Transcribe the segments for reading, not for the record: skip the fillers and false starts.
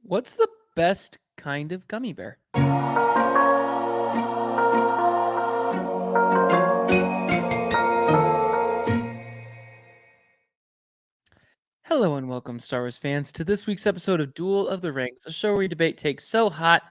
What's the best kind of gummy bear? Hello and welcome, Star Wars fans, to this week's episode of Duel of the Rings, a show where we debate takes so hot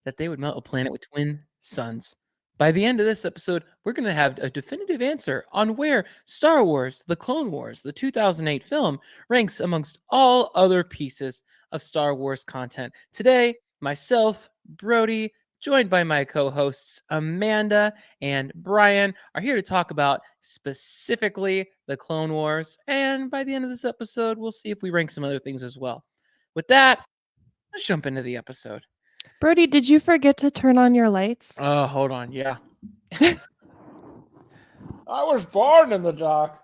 that they would melt a planet with twin suns. By the end of this episode, we're going to have a definitive answer on where Star Wars, The Clone Wars, the 2008 film, ranks amongst all other pieces of Star Wars content. Today, myself, Brody, joined by my co-hosts Amanda and Brian, are here to talk about specifically The Clone Wars. And by the end of this episode, we'll see if we rank some other things as well. With that, let's jump into the episode. Brody, did you forget to turn on your lights? Oh, hold on. Yeah. I was born in the dark.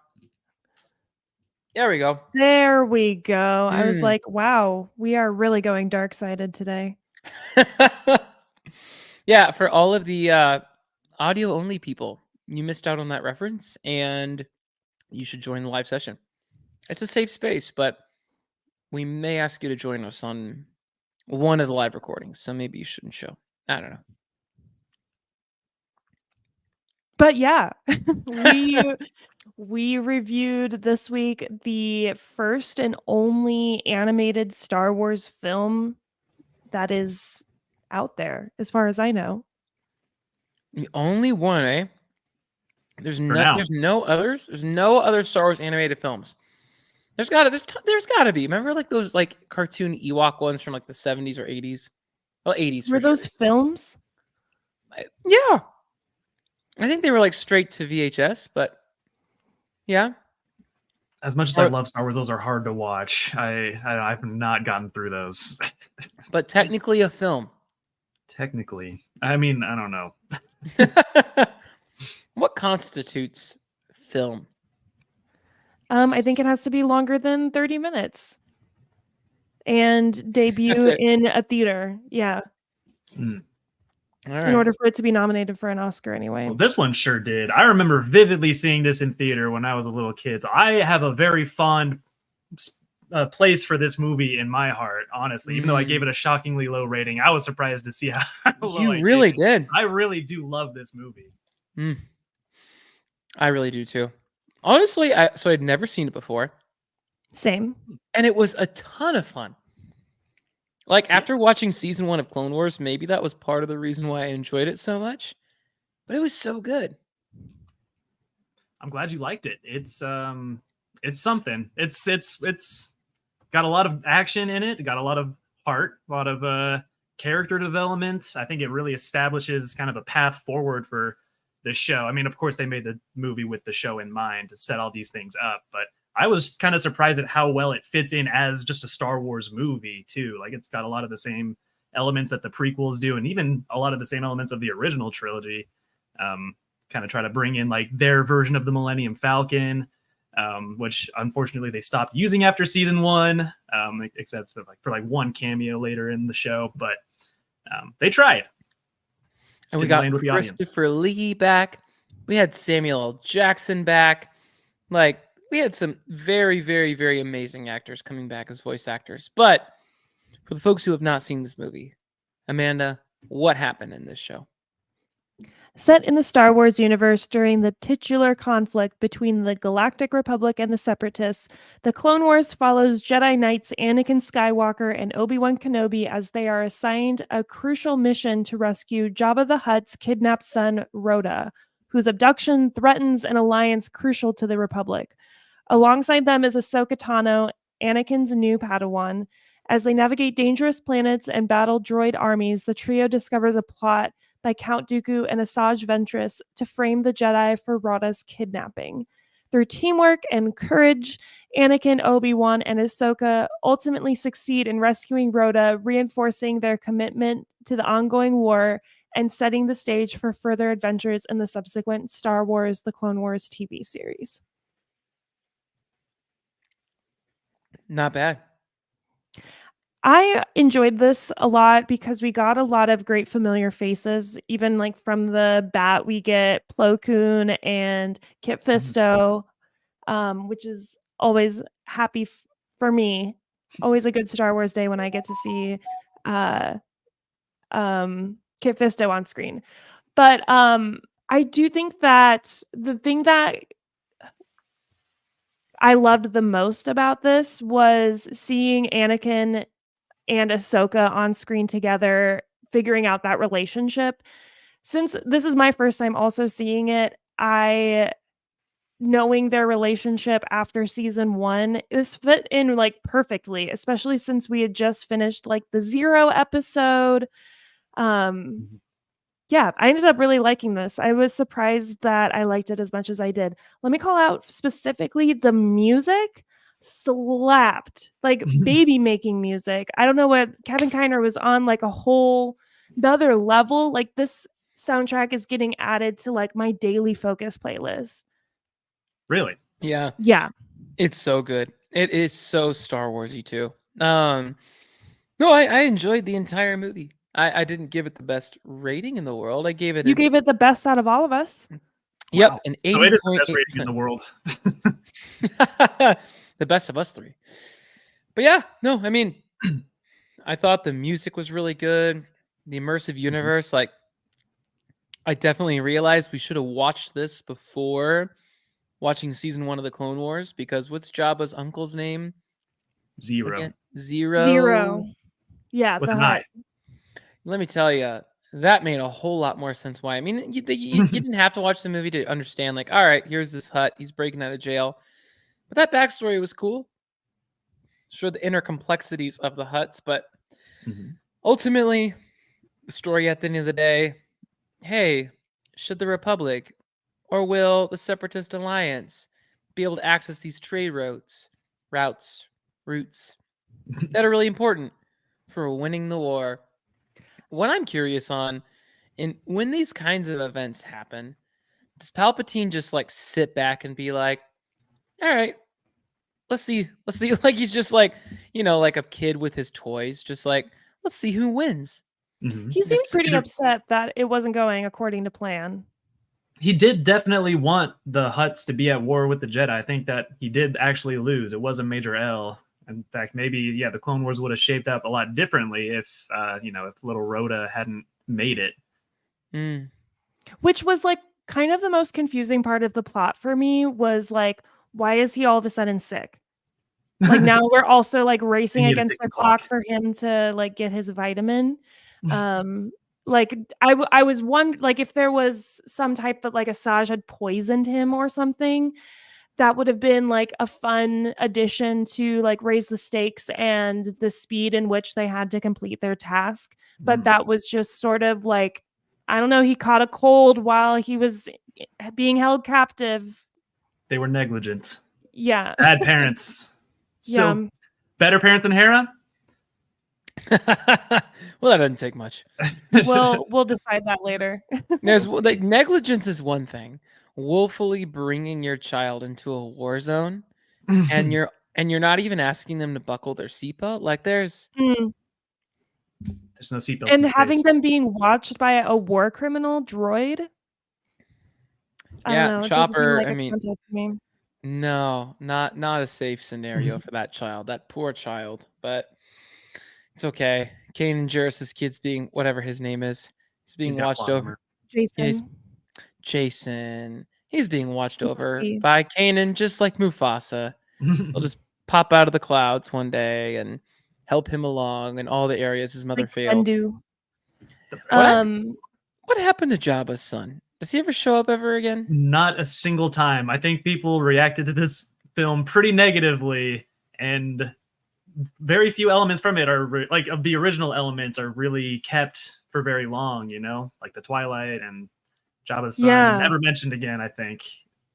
There we go. There we go. I was like, wow, we are really going dark-sided today. Yeah, for all of the audio-only people, you missed out on that reference, and you should join the live session. It's a safe space, but we may ask you to join us on one of the live recordings, so maybe you shouldn't show. I don't know. But yeah, we reviewed this week the first and only animated Star Wars film that is out there, as far as I know. The only one, eh? There's no others. There's no other Star Wars animated films. There's gotta be. Remember like those like cartoon Ewok ones from like the 70s or 80s? Well, 80s. Were those films? Yeah. I think they were like straight to VHS, but yeah. As much as I love Star Wars, those are hard to watch. I've not gotten through those. But technically a film. Technically. I mean, I don't know. What constitutes film? I think it has to be longer than 30 minutes. And debut in a theater. Yeah. Mm. Right. In order for it to be nominated for an Oscar anyway. Well, this one sure did. I remember vividly seeing this in theater when I was a little kid. So I have a very fond place for this movie in my heart, honestly. Even though I gave it a shockingly low rating, I was surprised to see how low you really did. I really do love this movie. I really do too. Honestly, I'd never seen it before. Same. And it was a ton of fun. Like, after watching season 1 of Clone Wars, maybe that was part of the reason why I enjoyed it so much. But it was so good. I'm glad you liked it. It's something. It's got a lot of action in it. It got a lot of heart, a lot of character development. I think it really establishes kind of a path forward for the show. I mean, of course, they made the movie with the show in mind to set all these things up, but I was kind of surprised at how well it fits in as just a Star Wars movie too. Like, it's got a lot of the same elements that the prequels do, and even a lot of the same elements of the original trilogy. Kind of try to bring in like their version of the Millennium Falcon, which unfortunately they stopped using after season 1, except for like one cameo later in the show. But they tried. And we got Christopher Lee back. We had Samuel L. Jackson back. Like, we had some very, very, very amazing actors coming back as voice actors. But for the folks who have not seen this movie, Amanda, what happened in this show? Set in the Star Wars universe during the titular conflict between the Galactic Republic and the Separatists, the Clone Wars follows Jedi Knights Anakin Skywalker and Obi-Wan Kenobi as they are assigned a crucial mission to rescue Jabba the Hutt's kidnapped son, Rhoda, whose abduction threatens an alliance crucial to the Republic. Alongside them is Ahsoka Tano, Anakin's new Padawan. As they navigate dangerous planets and battle droid armies, the trio discovers a plot by Count Dooku and Asajj Ventress to frame the Jedi for Rhoda's kidnapping. Through teamwork and courage, Anakin, Obi-Wan, and Ahsoka ultimately succeed in rescuing Rhoda, reinforcing their commitment to the ongoing war and setting the stage for further adventures in the subsequent Star Wars: The Clone Wars TV series. Not bad. I enjoyed this a lot because we got a lot of great familiar faces. Even like from the bat, we get Plo Koon and Kit Fisto, which is always happy for me Always a good Star Wars day when I get to see Kit Fisto on screen. But I do think that the thing that I loved the most about this was seeing Anakin and Ahsoka on screen together, figuring out that relationship. Since this is my first time also seeing it, knowing their relationship after season 1 is fit in like perfectly, especially since we had just finished like the 0 episode. Yeah, I ended up really liking this. I was surprised that I liked it as much as I did. Let me call out specifically the music slapped, like baby making music. I don't know what Kevin Kiner was on, like a whole another level. Like this soundtrack is getting added to like my daily focus playlist. Really? Yeah. Yeah. It's so good. It is so Star Warsy too. No, I enjoyed the entire movie. I didn't give it the best rating in the world. I gave it You gave it the best out of all of us. Yep, Wow. an So it is the best 80.8%. rating in the world. The best of us three. But yeah, no, I mean, I thought the music was really good. The immersive universe, like, I definitely realized we should have watched this before watching season 1 of the Clone Wars, because what's Jabba's uncle's name? Zero. Again? Zero. 0. Yeah, With the an hut. eye. Let me tell you, that made a whole lot more sense why. I mean, you didn't have to watch the movie to understand, like, all right, here's this hut. He's breaking out of jail. But that backstory was cool. Showed the inner complexities of the huts, but ultimately, the story at the end of the day, hey, should the Republic or will the Separatist Alliance be able to access these trade routes that are really important for winning the war? What I'm curious on, and when these kinds of events happen, does Palpatine just like sit back and be like, all right, let's see, like he's just like, like a kid with his toys, just like, let's see who wins. He seemed Just- pretty upset that it wasn't going according to plan. He did definitely want the Hutts to be at war with the Jedi. I think that he did actually lose. It was a major L. In fact, maybe the Clone Wars would have shaped up a lot differently if if little Rhoda hadn't made it. Which was like kind of the most confusing part of the plot for me, was like, why is he all of a sudden sick? Like now we're also like racing You need to against tick the the clock. clock for him to like get his vitamin. Like I was wondering, like, if there was some type of like Asajj had poisoned him or something, that would have been like a fun addition to like raise the stakes and the speed in which they had to complete their task. But that was just sort of like, I don't know, he caught a cold while he was being held captive. They were negligent. Yeah. Bad parents. Yeah. So better parents than Hera? Well, that doesn't take much. We'll decide that later. There's like negligence is one thing. Willfully bringing your child into a war zone, and you're not even asking them to buckle their seatbelt. Like there's no seatbelts. And having them being watched by a war criminal droid. I don't know. It doesn't seem Chopper. like I a mean, contest to me. no, not a safe scenario for that child. That poor child. But it's okay. Kanan Jarrus's kid's being whatever his name is. He's being watched over. Jason. Jason. He's being watched over see. by Kanan, just like Mufasa. He'll just pop out of the clouds one day and help him along in all the areas his mother Like failed. Bendu. What happened to Jabba's son? Does he ever show up ever again? Not a single time. I think people reacted to this film pretty negatively, and very few elements from it are like of the original elements are really kept for very long. Like the Twilight and Jabba's son, never mentioned again. I think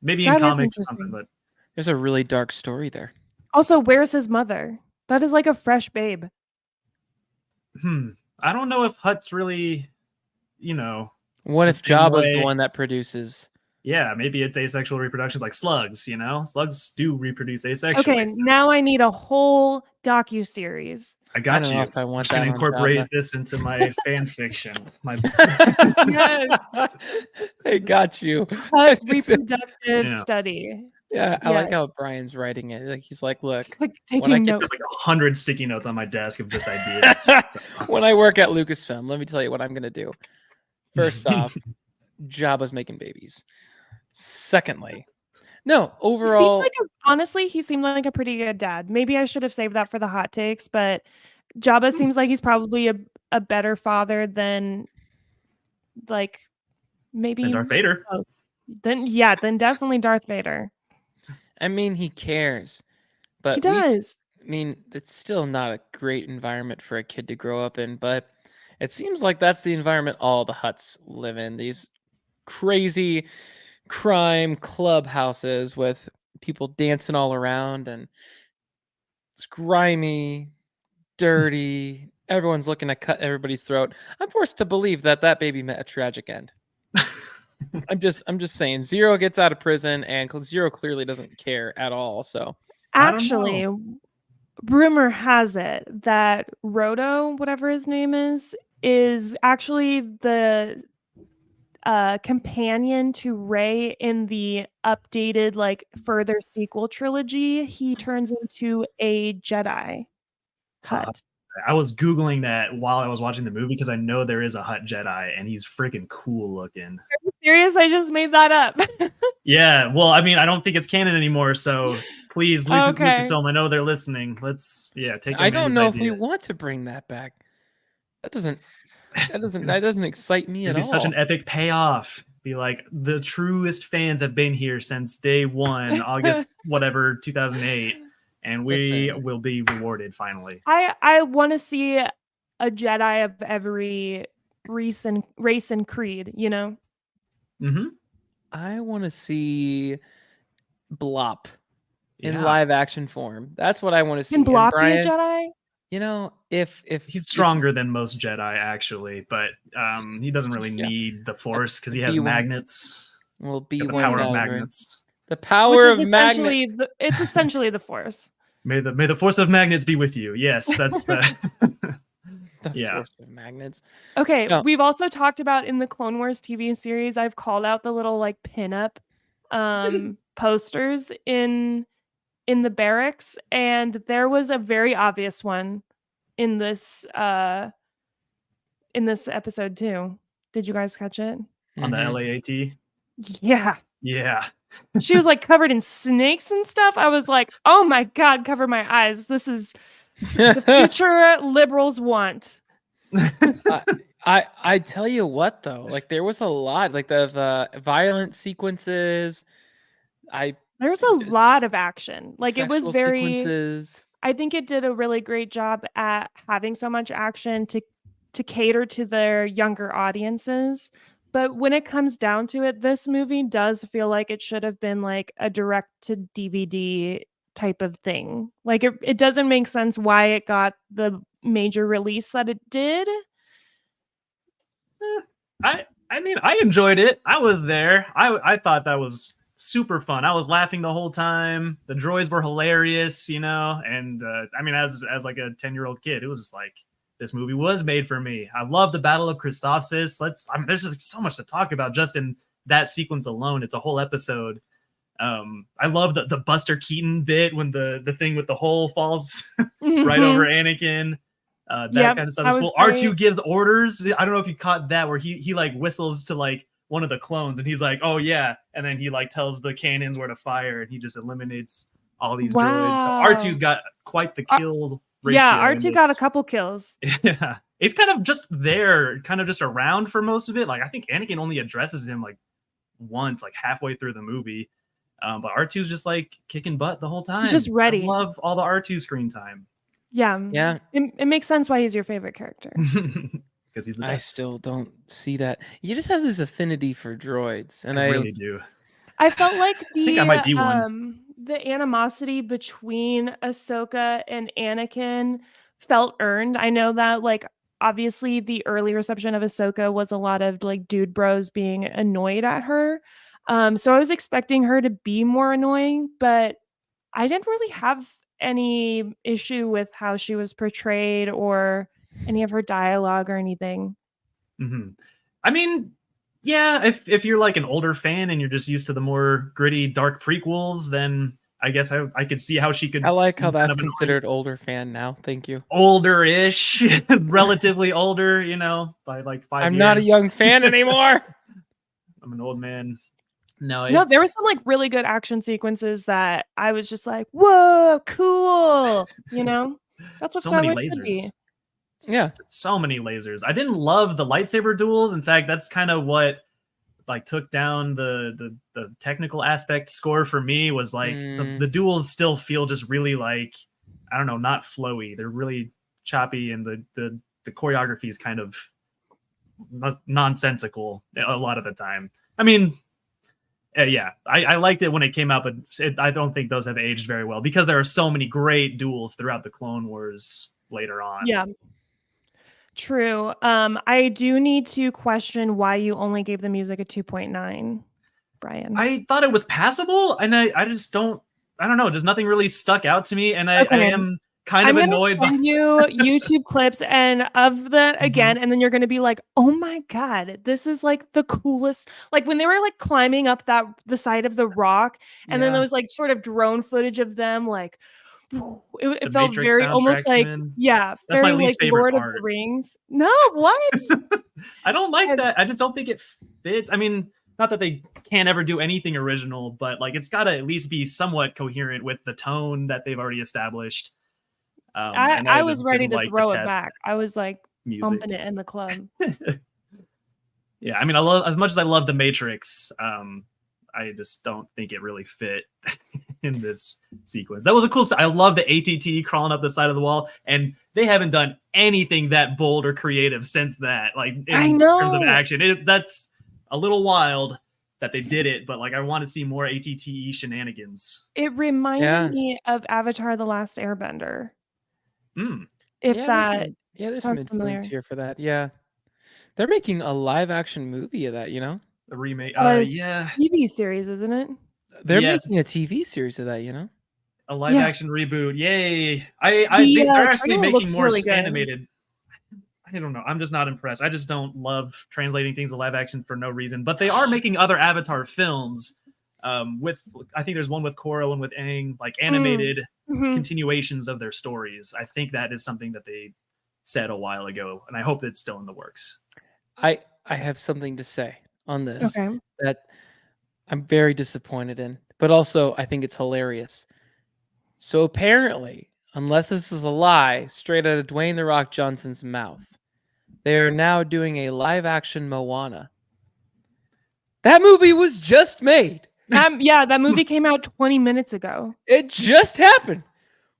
maybe in comics or something, but there's a really dark story there. Also, where's his mother? That is like a fresh babe. I don't know if Hutt's really, What if Jabba's the one that produces? Yeah, maybe it's asexual reproduction, like slugs. Slugs do reproduce asexually. Okay, now I need a whole docu-series. I got you. If I want I'm that gonna incorporate this into my fan fiction. Yes, I got you. reproductive study. Yeah, I like how Yes. Brian's writing it. Like he's like, look, It's like when I taking get There's notes. like 100 sticky notes on my desk of just ideas. So. when I work at Lucasfilm, let me tell you what I'm gonna do. First off, Jabba's making babies. Secondly, no, overall, Honestly, he seemed like a pretty good dad. Maybe I should have saved that for the hot takes, but Jabba seems like he's probably a better father than like maybe And Darth Vader. oh, then definitely Darth Vader. I mean, he cares, He but does. I mean, it's still not a great environment for a kid to grow up in, but it seems like that's the environment all the Huts live in. These crazy crime clubhouses with people dancing all around, and it's grimy, dirty. Everyone's looking to cut everybody's throat. I'm forced to believe that that baby met a tragic end. I'm just saying. Zero gets out of prison, and Zero clearly doesn't care at all. So I don't Actually, know. rumor has it that Roto, whatever his name is actually the companion to Rey in the updated, like, further sequel trilogy. He turns into a Jedi Hutt. I was Googling that while I was watching the movie because I know there is a Hutt Jedi and he's freaking cool looking. Are you serious? I just made that up. Yeah, well, I mean, I don't think it's canon anymore, so please, Okay. Lucasfilm, I know they're listening. Let's, take I him in don't his know if we idea. want to bring that back. That doesn't excite me It'd at be such an all. epic payoff. Be like, the truest fans have been here since day one, August whatever 2008, and we Listen. will be rewarded finally. I want to see a Jedi of every race and creed, you know? Mm-hmm. I want to see Blop in Yeah, live action form. That's what I want to Can see. And Blop be a Brian, Jedi? you know, if he's stronger than most Jedi actually, but he doesn't really Yeah. need the Force because he has B1 magnets. will Got be the one power of Malvern. magnets. The Which power is of essentially magnets. it's essentially the Force. May the force of magnets be with you. Yes, that's the. The Yeah. force of magnets. Okay, No. we've also talked about in the Clone Wars TV series, I've called out the little like pinup posters in the barracks, and there was a very obvious one in this episode too. Did you guys catch it? On the Mhm. LAAT. Yeah. Yeah. She was like covered in snakes and stuff. I was like, "Oh my god, cover my eyes. This is the future liberals want." I tell you what though, like there was a lot, like the violent sequences. There's a lot of action. Like it was Sexual very sequences. I think it did a really great job at having so much action to cater to their younger audiences. But when it comes down to it, this movie does feel like it should have been like a direct to DVD type of thing. Like it doesn't make sense why it got the major release that it did. I mean, I enjoyed it. I was there. I thought that was super fun. I was laughing the whole time. The droids were hilarious, and I mean, as like a 10-year-old kid, it was just like this movie was made for me. I love the Battle of Christophsis. There's just so much to talk about just in that sequence alone. It's a whole episode. I love the Buster Keaton bit when the thing with the hole falls right over Anakin. That kind of stuff is cool. R2 gives orders. I don't know if you caught that, where he like whistles to like one of the clones and he's like, "Oh yeah," and then he like tells the cannons where to fire and he just eliminates all these droids. So R2's got quite the kill ratio. Yeah, R2 got a couple kills. Yeah, he's kind of just there, kind of just around for most of it. Like I think Anakin only addresses him like once, like halfway through the movie. But R2's just like kicking butt the whole time. He's just ready. I love all the R2 screen time. Yeah. It makes sense why he's your favorite character. Because he's the best. I still don't see that. You just have this affinity for droids, and I really do. I felt like I think I might be one. The animosity between Ahsoka and Anakin felt earned. I know that like obviously the early reception of Ahsoka was a lot of like dude bros being annoyed at her. So I was expecting her to be more annoying, but I didn't really have any issue with how she was portrayed or any of her dialogue or anything. Mm-hmm. I mean, Yeah, if you're like an older fan and you're just used to the more gritty, dark prequels, then I guess I could see how she could I like how seem kind that's of annoying. considered older fan now. Thank you. Older-ish, relatively older, by like 5 I'm years. not a young fan anymore. I'm an old man. No, No, it's there were some like really good action sequences that I was just like, whoa, cool. That's what so Star many Wars should be. lasers. Yeah. So many lasers. I didn't love the lightsaber duels. In fact, that's kind of what like took down the technical aspect score for me. Was like the duels still feel just really like, I don't know, not flowy. They're really choppy, and the choreography is kind of nonsensical a lot of the time. I mean, yeah, I liked it when it came out, but I don't think those have aged very well because there are so many great duels throughout the Clone Wars later on. Yeah. True. I do need to question why you only gave the music a 2.9, Brian. I thought it was passable, and I just don't. I don't know. Just nothing really stuck out to me, and I am kind of I'm annoyed gonna by. send you YouTube clips and of that again, and then you're gonna be like, "Oh my god, this is like the coolest!" Like when they were like climbing up the side of the rock, and then there was like sort of drone footage of them, like it The felt Matrix very almost like soundtrack's in. yeah, That's my very like least favorite Lord of part. the Rings. No, what? I don't like that. I just don't think it fits. I mean, not that they can't ever do anything original, but like it's got to at least be somewhat coherent with the tone that they've already established. And I was just ready didn't to like throw the it test back. I was like music. bumping it in the club. Yeah, I mean, I love as much as I love the Matrix. I just don't think it really fit in this sequence. That was a cool. I love the ATT crawling up the side of the wall, and they haven't done anything that bold or creative since that. Like in terms of action, that's a little wild that they did it, but like I want to see more ATT shenanigans. It reminded me of Avatar: The Last Airbender. If that there's some sounds influence familiar. here for that. Yeah, they're making a live action movie of that. A remake. Yeah, TV series, isn't it? They're making a TV series of that. A live action reboot. Yay! They're actually making more really animated. I don't know. I'm just not impressed. I just don't love translating things to live action for no reason. But they are making other Avatar films. With I think there's one with Korra, one with Aang, like animated continuations of their stories. I think that is something that they said a while ago, and I hope it's still in the works. I have something to say on this Okay. that I'm very disappointed in, but also I think it's hilarious. So apparently, unless this is a lie straight out of Dwayne "The Rock" Johnson's mouth, they are now doing a live action Moana. That movie was just made. That movie came out 20 minutes ago. It just happened.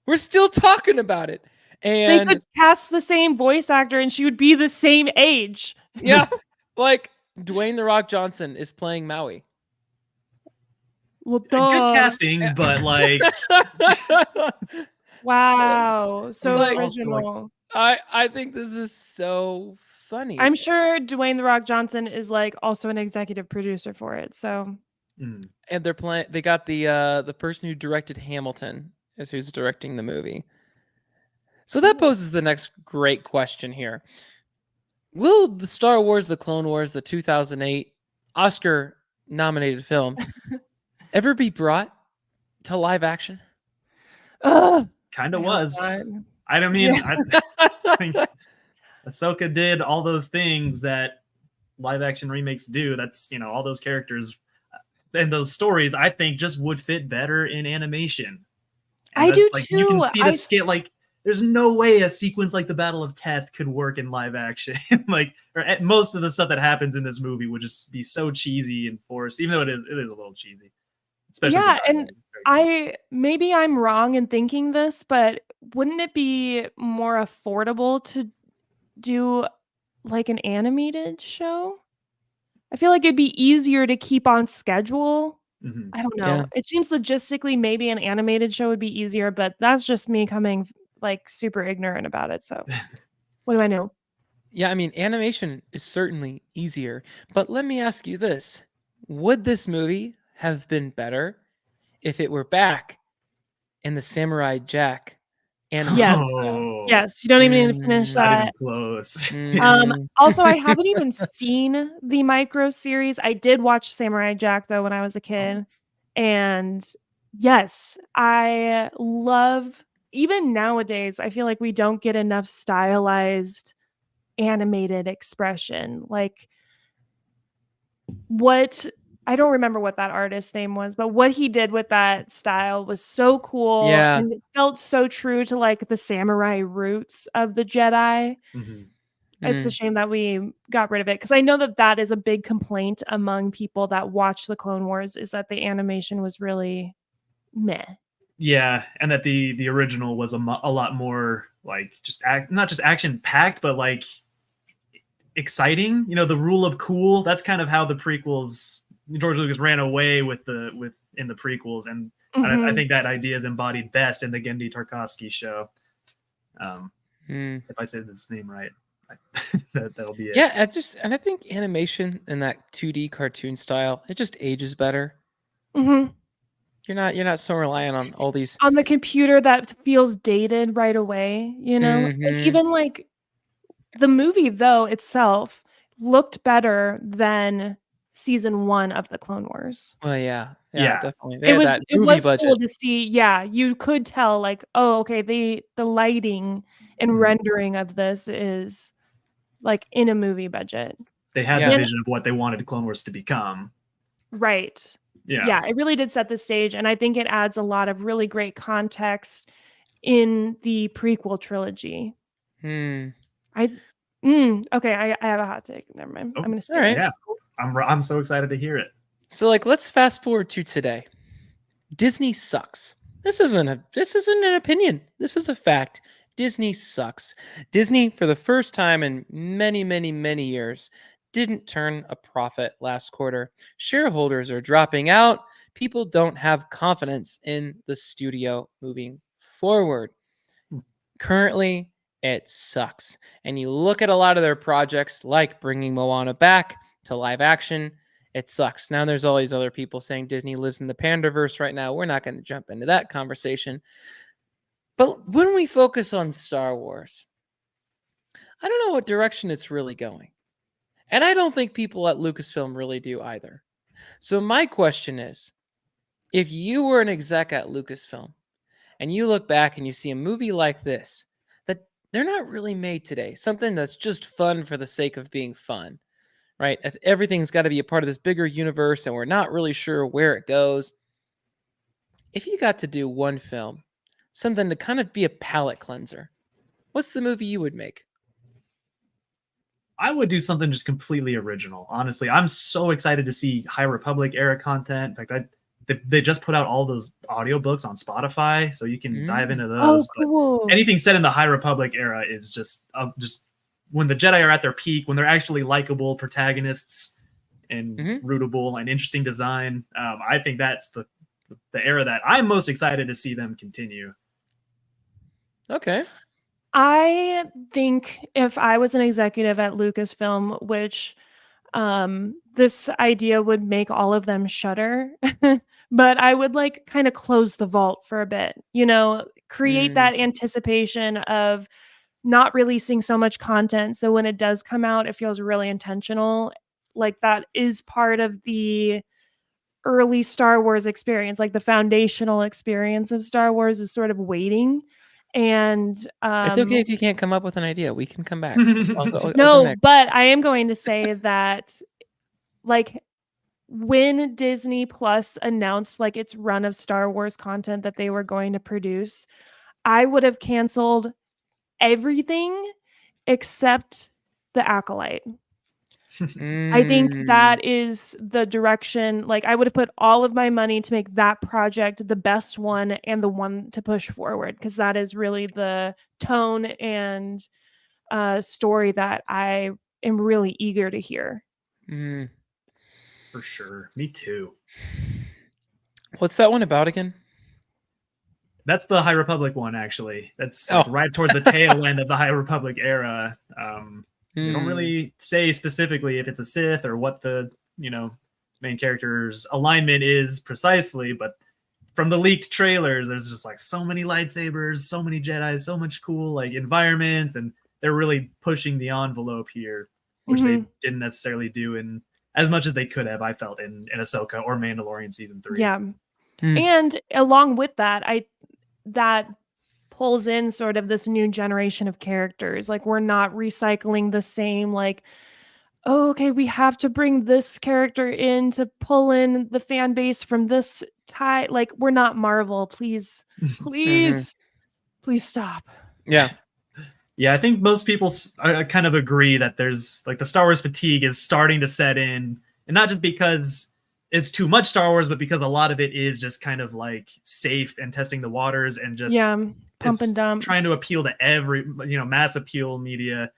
We're still talking about it. And they could cast the same voice actor and she would be the same age. Yeah. Like Dwayne "The Rock" Johnson is playing Maui. Well, good casting, but like wow. So like, original. I think this is so funny. I'm sure Dwayne "The Rock" Johnson is like also an executive producer for it. So and they got the person who directed Hamilton is who's directing the movie. So that poses the next great question here. Will the Star Wars The Clone Wars, the 2008 Oscar nominated film, ever be brought to live action? Kind of was. I don't mean I think Ahsoka did all those things that live action remakes do. That's all those characters and those stories I think just would fit better in animation. And I do too. You can see the scale. Like, there's no way a sequence like the Battle of Teth could work in live action. Most of the stuff that happens in this movie would just be so cheesy and forced, even though it is a little cheesy. Especially and maybe I'm wrong in thinking this, but wouldn't it be more affordable to do like an animated show? I feel like it'd be easier to keep on schedule. I don't know. Yeah. It seems logistically maybe an animated show would be easier, but that's just me coming like super ignorant about it. So what do I know? Yeah, I mean, animation is certainly easier, but let me ask you this. Would this movie have been better if it were back in the Samurai Jack animated style. Oh, Yes, you don't even need to finish not even that. close. Also, I haven't even seen the micro series. I did watch Samurai Jack though when I was a kid, and yes, I love. Even nowadays, I feel like we don't get enough stylized animated expression. Like what I don't remember what that artist's name was, but what he did with that style was so cool Yeah. and it felt so true to like the samurai roots of the Jedi. Mhm. It's a shame that we got rid of it because I know that that is a big complaint among people that watch the Clone Wars is that the animation was really meh. Yeah, and that the original was a lot more like not just action packed, but like exciting. You know, the rule of cool. That's kind of how the prequels. George Lucas ran away with in the prequels, and I think that idea is embodied best in the Gendy Tarkovsky show. If I say this name right, that'll be it. Yeah, I think animation in that 2D cartoon style, it just ages better. You're not so reliant on all these on the computer that feels dated right away, you know? And even like the movie though itself looked better than season 1 of the Clone Wars. Well, yeah, Yeah. definitely. They had that It movie was budget. cool to see. Yeah, you could tell like, oh, okay, the lighting and rendering of this is like in a movie budget. They had Yeah. the vision of what they wanted Clone Wars to become. Right. Yeah, it really did set the stage, and I think it adds a lot of really great context in the prequel trilogy. Okay, I have a hot take. Never mind. I'm gonna stay. All right. Yeah, I'm so excited to hear it. So like, let's fast forward to today. Disney sucks. This isn't an opinion. This is a fact. Disney sucks. Disney, for the first time in many, many, many years, didn't turn a profit last quarter. Shareholders are dropping out. People don't have confidence in the studio moving forward. Currently, it sucks. And you look at a lot of their projects, like bringing Moana back to live action, it sucks. Now there's all these other people saying Disney lives in the Pandaverse right now. We're not going to jump into that conversation. But when we focus on Star Wars, I don't know what direction it's really going. And I don't think people at Lucasfilm really do either. So my question is, if you were an exec at Lucasfilm and you look back and you see a movie like this, that they're not really made today, something that's just fun for the sake of being fun, right? Everything's got to be a part of this bigger universe and we're not really sure where it goes. If you got to do one film, something to kind of be a palate cleanser, what's the movie you would make? I would do something just completely original. Honestly, I'm so excited to see High Republic era content. In fact, they just put out all those audiobooks on Spotify, so you can dive into those. Oh, cool. But anything set in the High Republic era is just when the Jedi are at their peak, when they're actually likable protagonists and rootable and interesting design. I think that's the era that I'm most excited to see them continue. Okay. I think if I was an executive at Lucasfilm, which this idea would make all of them shudder, but I would like kind of close the vault for a bit, you know, create that anticipation of not releasing so much content. So when it does come out, it feels really intentional. Like that is part of the early Star Wars experience, like the foundational experience of Star Wars is sort of waiting. And it's okay if you can't come up with an idea. We can come back. I'll go no, next. but I am going to say that like when Disney Plus announced like its run of Star Wars content that they were going to produce, I would have canceled everything except The Acolyte. I think that is the direction. Like I would have put all of my money to make that project the best one and the one to push forward because that is really the tone and story that I am really eager to hear. For sure. Me too. What's that one about again? That's the High Republic one, actually. That's like right towards the tail end of the High Republic era. They don't really say specifically if it's a Sith or what the main character's alignment is precisely, but from the leaked trailers, there's just like so many lightsabers, so many Jedi, so much cool like environments, and they're really pushing the envelope here, which they didn't necessarily do in as much as they could have, I felt, in Ahsoka or Mandalorian season 3. Yeah. And along with that, that pulls in sort of this new generation of characters. Like, we're not recycling the same, like, oh, okay, we have to bring this character in to pull in the fan base from this tie. Like, we're not Marvel. Please, please, please stop. Yeah. Yeah, I think most people kind of agree that there's like the Star Wars fatigue is starting to set in, and not just because it's too much Star Wars, but because a lot of it is just kind of like safe and testing the waters and just pump and dump, trying to appeal to every mass appeal media,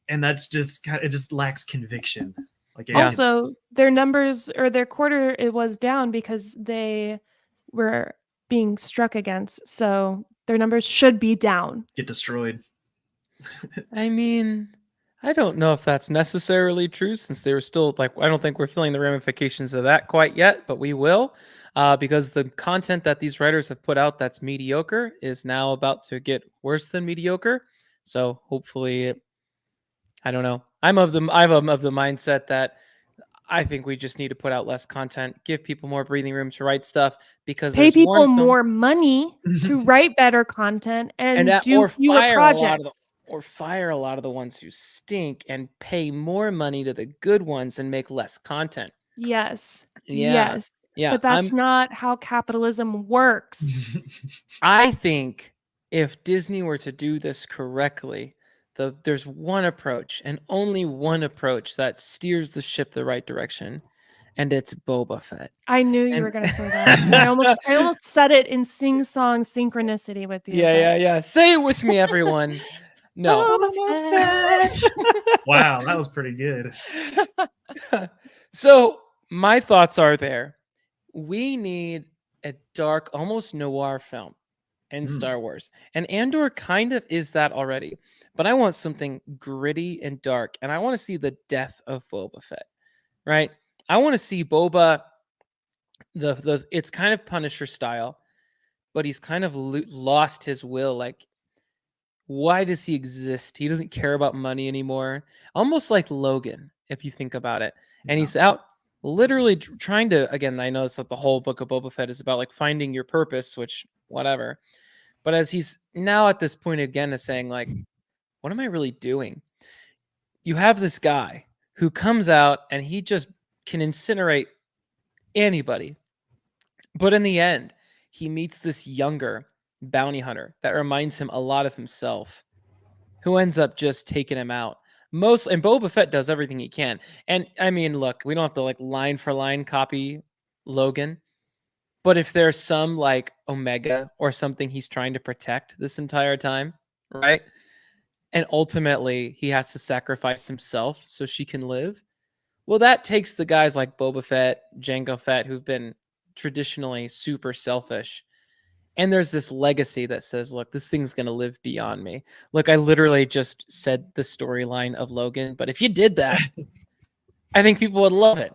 and that's just it just lacks conviction. Like also their numbers or their quarter, it was down because they were being struck against, so their numbers should be down. Get destroyed. I mean, I don't know if that's necessarily true, since they were still like, I don't think we're feeling the ramifications of that quite yet, but we will, because the content that these writers have put out that's mediocre is now about to get worse than mediocre. So hopefully, I don't know. I'm of the mindset that I think we just need to put out less content, give people more breathing room to write stuff, because pay people more money to write better content and do fewer projects. Or fire a lot of the ones who stink and pay more money to the good ones and make less content. Yes. Yeah. Yes. Yeah. But that's not how capitalism works. I think if Disney were to do this correctly, there's one approach and only one approach that steers the ship the right direction, and it's Boba Fett. I knew you were going to say that. I almost said it in sing-song synchronicity with you. Yeah. Say it with me, everyone. No. Wow, that was pretty good. So my thoughts are there. We need a dark, almost noir film in Star Wars. And Andor kind of is that already. But I want something gritty and dark. And I want to see the death of Boba Fett. Right? I want to see Boba, it's kind of Punisher style, but he's kind of lost his will. Like, why does he exist? He doesn't care about money anymore. Almost like Logan, if you think about it. And he's out literally trying to, again, I know it's like the whole book of Boba Fett is about like finding your purpose, which whatever. But as he's now at this point again of saying like, what am I really doing? You have this guy who comes out and he just can incinerate anybody. But in the end, he meets this younger bounty hunter that reminds him a lot of himself, who ends up just taking him out. And Boba Fett does everything he can. And I mean, look, we don't have to like line for line copy Logan, but if there's some like Omega or something he's trying to protect this entire time, right? And ultimately he has to sacrifice himself so she can live. Well, that takes the guys like Boba Fett, Jango Fett, who've been traditionally super selfish. And there's this legacy that says, look, this thing's going to live beyond me. Look, I literally just said the storyline of Logan, but if you did that, I think people would love it.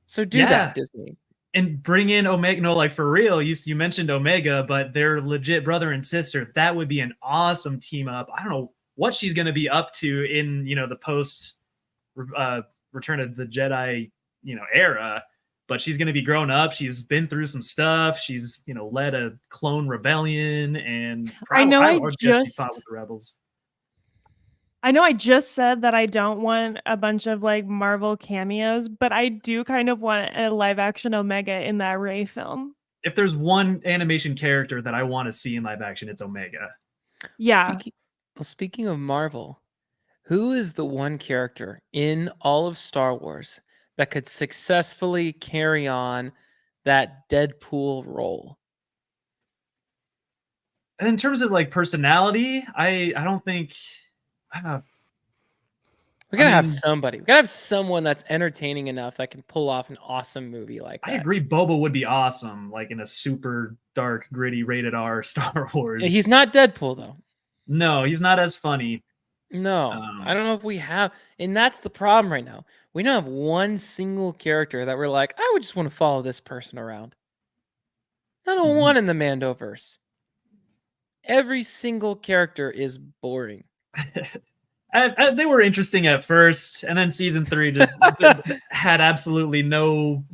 So do that, Disney. And bring in Omega. No, like for real, you mentioned Omega, but they're legit brother and sister. That would be an awesome team up. I don't know what she's going to be up to in, the post Return of the Jedi, era. But she's going to be grown up. She's been through some stuff. She's, led a clone rebellion, and she fought with the rebels. I know I just said that I don't want a bunch of like Marvel cameos, but I do kind of want a live action Omega in that Rey film. If there's one animation character that I want to see in live action, it's Omega. Yeah. Speaking of Marvel, who is the one character in all of Star Wars that could successfully carry on that Deadpool role? In terms of like personality, I don't think. We gotta have somebody. We gotta have someone that's entertaining enough that can pull off an awesome movie like that. I agree. Boba would be awesome, like in a super dark, gritty, rated R Star Wars. Yeah, he's not Deadpool though. No, he's not as funny. No, I don't know if we have, and that's the problem right now. We don't have one single character that we're like, I would just want to follow this person around. I don't want in the Mandoverse. Every single character is boring. They were interesting at first, and then season 3 just had absolutely no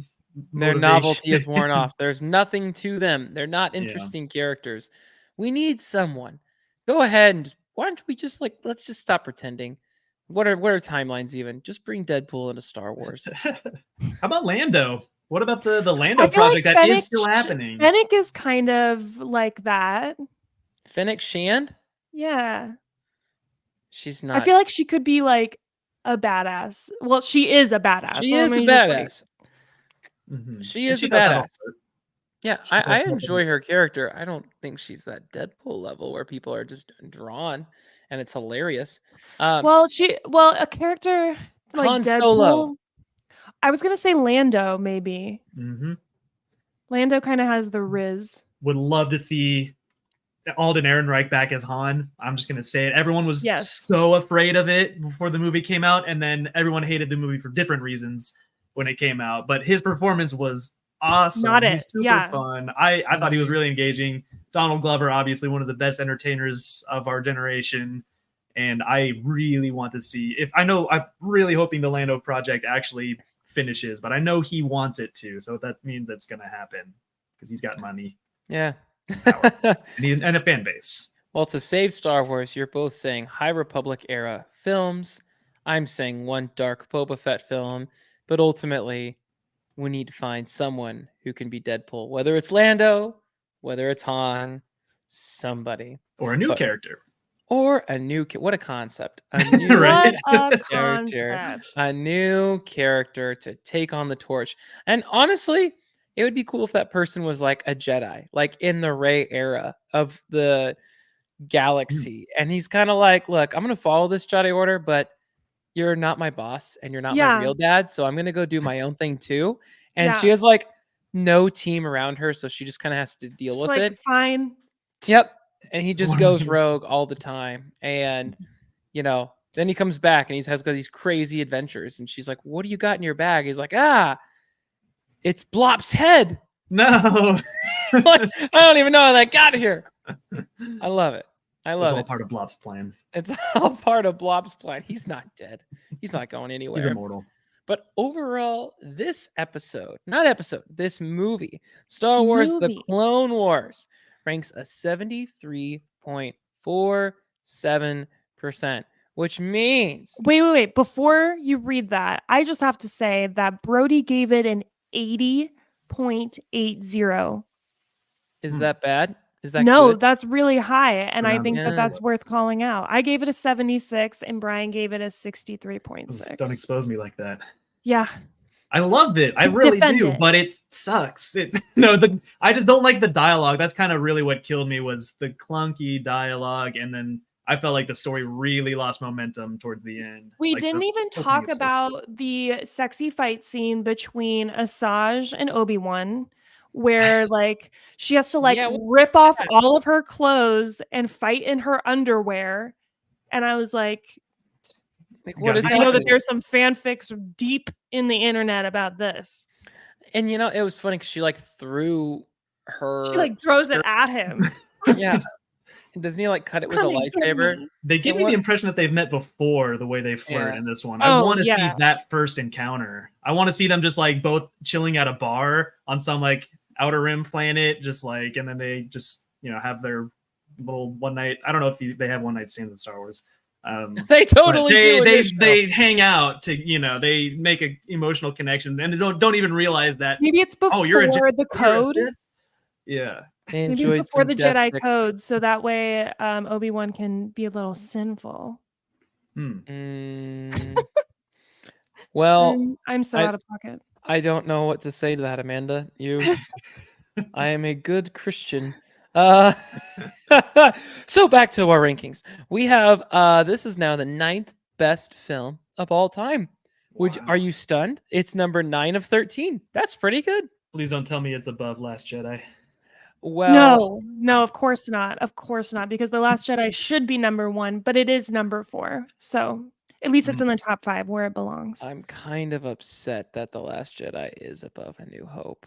Their motivation. novelty is worn off. There's nothing to them. They're not Yeah. interesting characters. We need someone. Go ahead and why don't we just let's just stop pretending. What are timelines even? Just bring Deadpool into Star Wars. How about Lando? What about the Lando I feel project like that is still happening? Fennec is kind of like that. Fennec Shand? Yeah. She's I not. feel like she could be like a badass. Well, she is a badass. She Let is a me just, like- badass. Mhm. She And is she a does have a badass. heart. Yeah, She does I have a enjoy her character. I don't think she's that Deadpool level where people are just drawn and it's hilarious. well, a character like Han Deadpool. Solo. I was gonna say Lando, maybe. Mhm. Lando kind of has the riz. Would love to see Alden Ehrenreich back as Han. I'm just gonna say it. Everyone was so afraid of it before the movie came out, and then everyone hated the movie for different reasons when it came out. But his performance was awesome. He's super fun. I thought he was really engaging. Donald Glover, obviously one of the best entertainers of our generation. And I really want to see I'm really hoping the Lando project actually finishes, but I know he wants it to. So that means that's going to happen because he's got money. Yeah. and a fan base. Well, to save Star Wars, you're both saying High Republic era films. I'm saying one dark Boba Fett film, but ultimately we need to find someone who can be Deadpool, whether it's Lando, whether it's Han, somebody. Or a new character. Or a new what a concept. A new right? character. A new character to take on the torch. And honestly, it would be cool if that person was like a Jedi, like in the Rey era of the galaxy. And he's kind of like, look, I'm going to follow this Jedi order, but you're not my boss and you're not my real dad. So I'm going to go do my own thing too. And she has like no team around her. So she just kind of has to deal with it. Fine. Yep. And he just goes rogue all the time. And, then he comes back and he has got these crazy adventures. And she's like, what do you got in your bag? He's like, it's Blop's head. No. I don't even know how that got here. I love it. It's all part of Blop's plan. It's all part of Blop's plan. He's not dead. He's not going anywhere. He's immortal. But overall, this movie, Star Wars The Clone Wars, ranks a 73.47%, which means... Wait. Before you read that, I just have to say that Brody gave it an 80.80. Is that bad? Is that no, good? That's really high. And I think that's worth calling out. I gave it a 76 and Brian gave it a 63.6. Don't expose me like that. Yeah. I loved it. I really do, but it sucks. I just don't like the dialogue. That's kind of really what killed me was the clunky dialogue. And then I felt like the story really lost momentum towards the end. We didn't even talk about the sexy fight scene between Asajj and Obi-Wan, where she has to rip off all of her clothes and fight in her underwear. And I was like, what is I know that there's some fanfics deep in the internet about this. And it was funny because she threw her. She throws it at him. Yeah. Doesn't he cut it with a lightsaber? They give me the impression that they've met before the way they flirt in this one. I want to see that first encounter. I want to see them just both chilling at a bar on some outer rim planet, and then they just have their little one night. I don't know if they have one night stands in Star Wars. They totally do. They hang out to they make an emotional connection and they don't even realize that maybe it's before the code. Yeah. Maybe it's before the Jedi Code, so that way Obi-Wan can be a little sinful. Well, I'm so out of pocket. I don't know what to say to that, Amanda. I am a good Christian. So back to our rankings. We have this is now the 9th best film of all time. Wow. Are you stunned? It's number 9 of 13. That's pretty good. Please don't tell me it's above Last Jedi. Well, no, of course not. Of course not, because The Last Jedi should be number 1, but it is number 4. So at least it's in the top 5 where it belongs. I'm kind of upset that The Last Jedi is above A New Hope.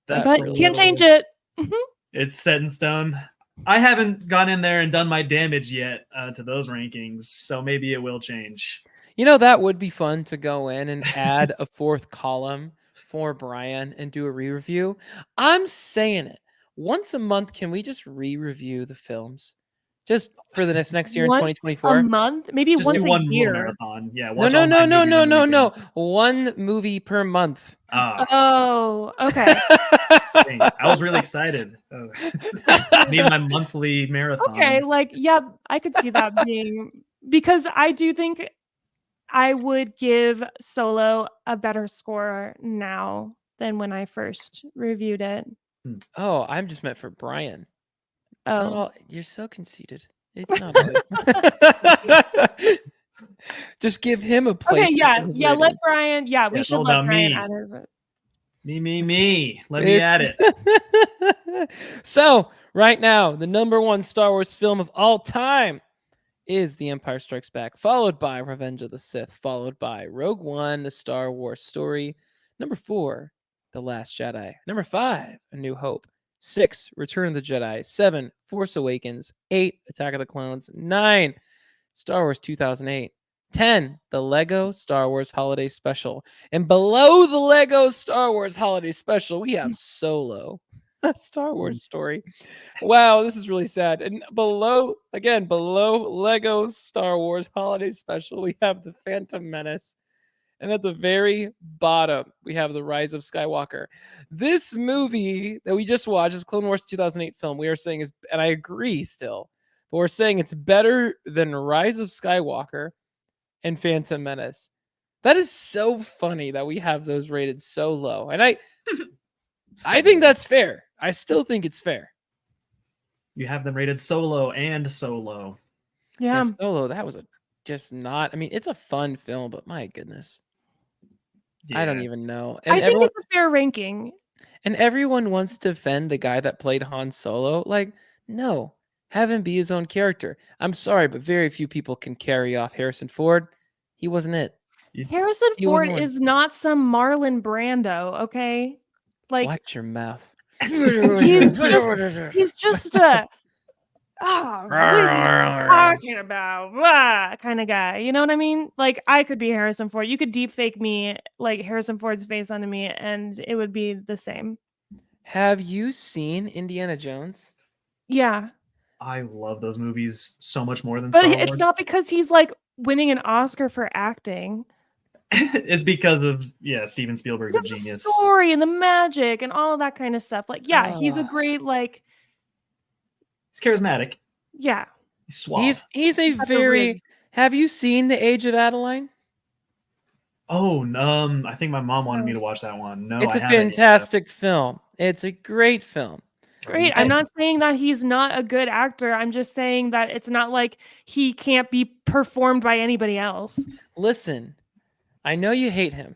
That's But a you can't little- change it. It's set in stone. I haven't gone in there and done my damage yet to those rankings, so maybe it will change. You know, that would be fun to go in and add a fourth column for Brian and do a re-review. I'm saying it. Once a month, can we just re-review the films? Just for the next year in Once 2024? a month, maybe Just once do a one little year. marathon. Yeah. No, watch no, all no, 9 no, movies no, in no, a no. weekend. One movie per month. Ah, Oh, okay. dang, I was really excited. Need my monthly marathon. Okay, like yeah, I could see that being, because I do think I would give Solo a better score now than when I first reviewed it. Oh, I'm just meant for Brian. It's not Oh, all. You're so conceited. It's not all. Just give him a place. okay, yeah, in his yeah. Let ratings. Brian. Yeah, we it's should all let about Brian me. add his. Me. Let me at it. So, right now, the number one Star Wars film of all time is The Empire Strikes Back, followed by Revenge of the Sith, followed by Rogue One, The Star Wars Story. Number 4, The Last Jedi. Number 5, A New Hope. 6, Return of the Jedi. 7, Force Awakens. 8, Attack of the Clones. 9, Star Wars 2008. 10, the Lego Star Wars Holiday Special. And below the Lego Star Wars Holiday Special, we have Solo, a Star Wars story. Wow, this is really sad. And below Lego Star Wars Holiday Special, we have The Phantom Menace. And at the very bottom, we have The Rise of Skywalker. This movie that we just watched, this Clone Wars 2008 film, we are saying is, and I agree still, but we're saying it's better than Rise of Skywalker and Phantom Menace. That is so funny that we have those rated so low. And I think that's fair. I still think it's fair. You have them rated Solo and Solo. Yeah, And Solo, that was just not. I mean, it's a fun film, but my goodness, I don't Yeah. even know. I think it's a fair ranking. And everyone wants to defend the guy that played Han Solo. Like, no, have him be his own character. I'm sorry, but very few people can carry off Harrison Ford. He wasn't it. Harrison He wasn't Ford the one. is not some Marlon Brando. Okay, like Watch your mouth. he's just a what are you talking about? Blah, kind of guy. You know what I mean? Like I could be Harrison Ford. You could deep fake me, like Harrison Ford's face onto me, and it would be the same. Have you seen Indiana Jones? Yeah, I love those movies so much more than but Star it's Wars. not because he's like winning an Oscar for acting. It's because of Steven Spielberg's a Just the genius. story and the magic and all of that kind of stuff. Like, yeah, he's a Ah. great like. He's charismatic. Yeah, He's suave. He's a He's got the very. riz. Have you seen The Age of Adeline? Oh, I think my mom wanted me to watch that one. No, It's I a haven't yet. fantastic film. It's a great film. great. I'm not saying that he's not a good actor. I'm just saying that it's not like he can't be performed by anybody else. Listen, I know you hate him,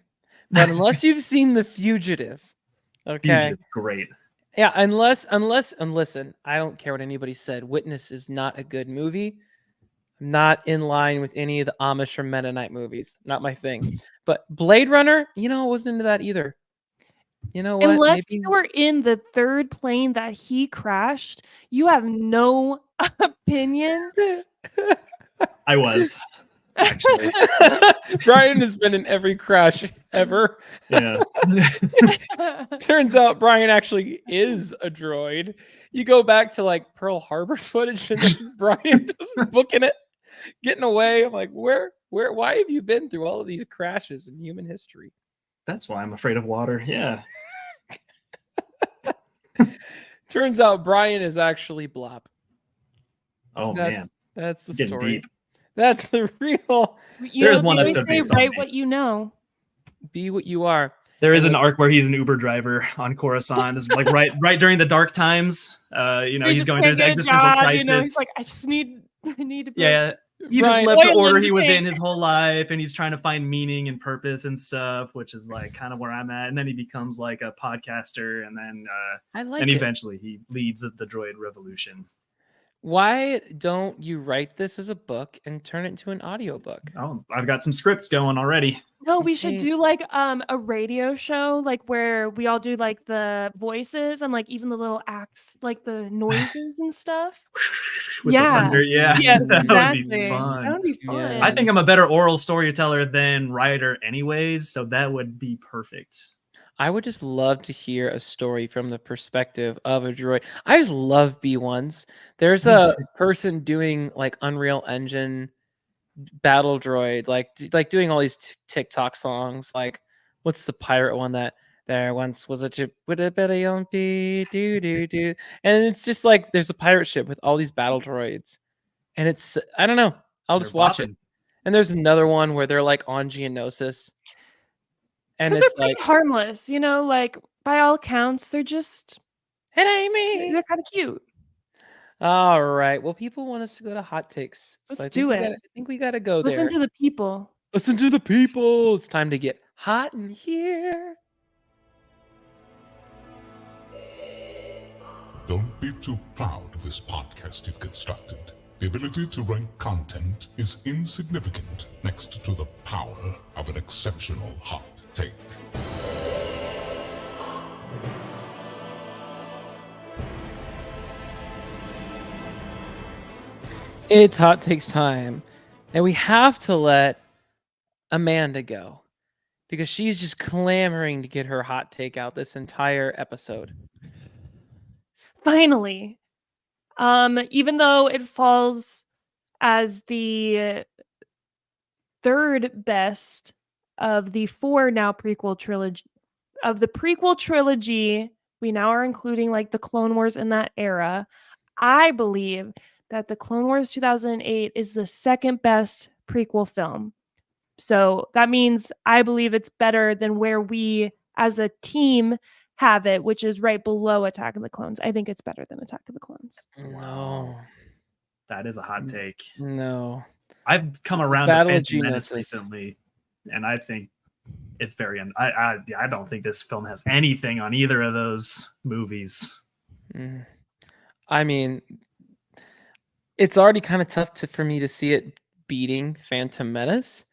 but unless you've seen The Fugitive, okay? Fugitive, great. Yeah, unless, and listen, I don't care what anybody said. Witness is not a good movie. Not in line with any of the Amish or Mennonite movies. Not my thing. But Blade Runner, I wasn't into that either. You know what? Unless you were in the third plane that he crashed, you have no opinion. I was actually. Brian has been in every crash ever. Yeah. Turns out Brian actually is a droid. You go back to like Pearl Harbor footage and there's Brian just booking it, getting away. I'm like, why have you been through all of these crashes in human history? That's why I'm afraid of water. Yeah. Turns out Brian is actually Blop. Oh man. That's the Getting story. deep. That's the real There's one they always episode say, based on write me. what you know. be what you are. There is And an arc where he's an Uber driver on Coruscant. It's like right during the dark times. He's just going through can't his get a existential job, crisis. He's like, I need to. Yeah. He Brian- just left the Oil order and he was drink. in his whole life, and he's trying to find meaning and purpose and stuff, which is like kind of where I'm at. And then he becomes like a podcaster, and then I like and it. eventually he leads the droid revolution. Why don't you write this as a book and turn it into an audiobook? Oh, I've got some scripts going already. No, You we should see- do like a radio show, like where we all do like the voices and like even the little acts, like the noises and stuff. With the Yeah. thunder, yeah. Yes, That would be exactly. fun. That would be Yeah. fun. I think I'm a better oral storyteller than writer, anyways. So that would be perfect. I would just love to hear a story from the perspective of a droid. I just love B1s. There's Me a too. person doing like Unreal Engine battle droid, like doing all these TikTok songs. Like, what's the pirate one that there once was a ship with a belly on B do do do, and it's just like there's a pirate ship with all these battle droids, and it's I don't know. I'll They're just watch it. bopping. And there's another one where they're like on Geonosis, and Because they're it's pretty like, harmless, you know, like by all accounts, they're just it ain't me. they're kind of cute. All right. Well, people want us to go to hot takes, so Let's do it. I think we gotta go Listen there. to the people. Listen to the people. It's time to get hot in here. Don't be too proud of this podcast you've constructed. The ability to rank content is insignificant next to the power of an exceptional hot take. It's hot takes time, and we have to let Amanda go because she's just clamoring to get her hot take out this entire episode. Finally. Even though it falls as the third best of the four now prequel trilogy of the prequel trilogy, we now are including like the Clone Wars in that era. I believe that the Clone Wars 2008 is the second best prequel film. So that means I believe it's better than where we as a team have it, which is right below Attack of the Clones. I think it's better than Attack of the Clones. No, That is a hot take. no. I've come around to Battle of Phantom Menace Geonosis. recently, and I think it's very. I don't think this film has anything on either of those movies. Mm. I mean, it's already kind of tough for me to see it beating Phantom Menace.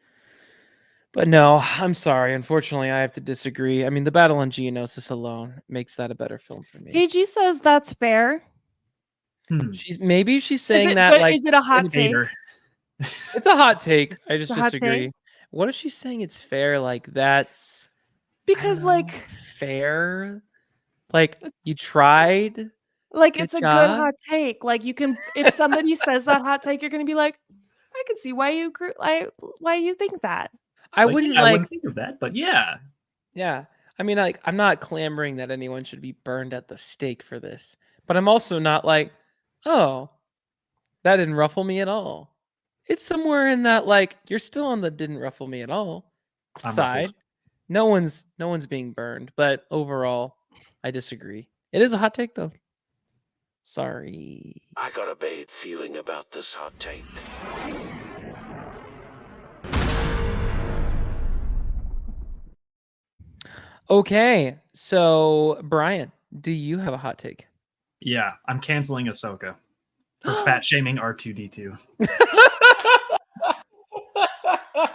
But no, I'm sorry. Unfortunately, I have to disagree. I mean, the Battle on Geonosis alone makes that a better film for me. KG says that's fair. Maybe she's saying it, that but like is it a hot take? Hater. it's a hot take. I just It's a hot disagree. take? What if she's saying it's fair? Like that's Because like fair. Like you tried. like Good it's a job. good hot take. Like you can if somebody says that hot take, you're gonna be like, I can see why you think that. I Like, wouldn't yeah, I like. wouldn't think of that, but yeah, Yeah. I mean, like, I'm not clamoring that anyone should be burned at the stake for this, but I'm also not like, oh, that didn't ruffle me at all. It's somewhere in that, like, you're still on the didn't ruffle me at all I'm side. ruffled. No one's being burned, but overall, I disagree. It is a hot take, though. Sorry. I got a bad feeling about this hot take. Okay, so Brian, do you have a hot take? Yeah, I'm canceling Ahsoka for fat shaming R2D2.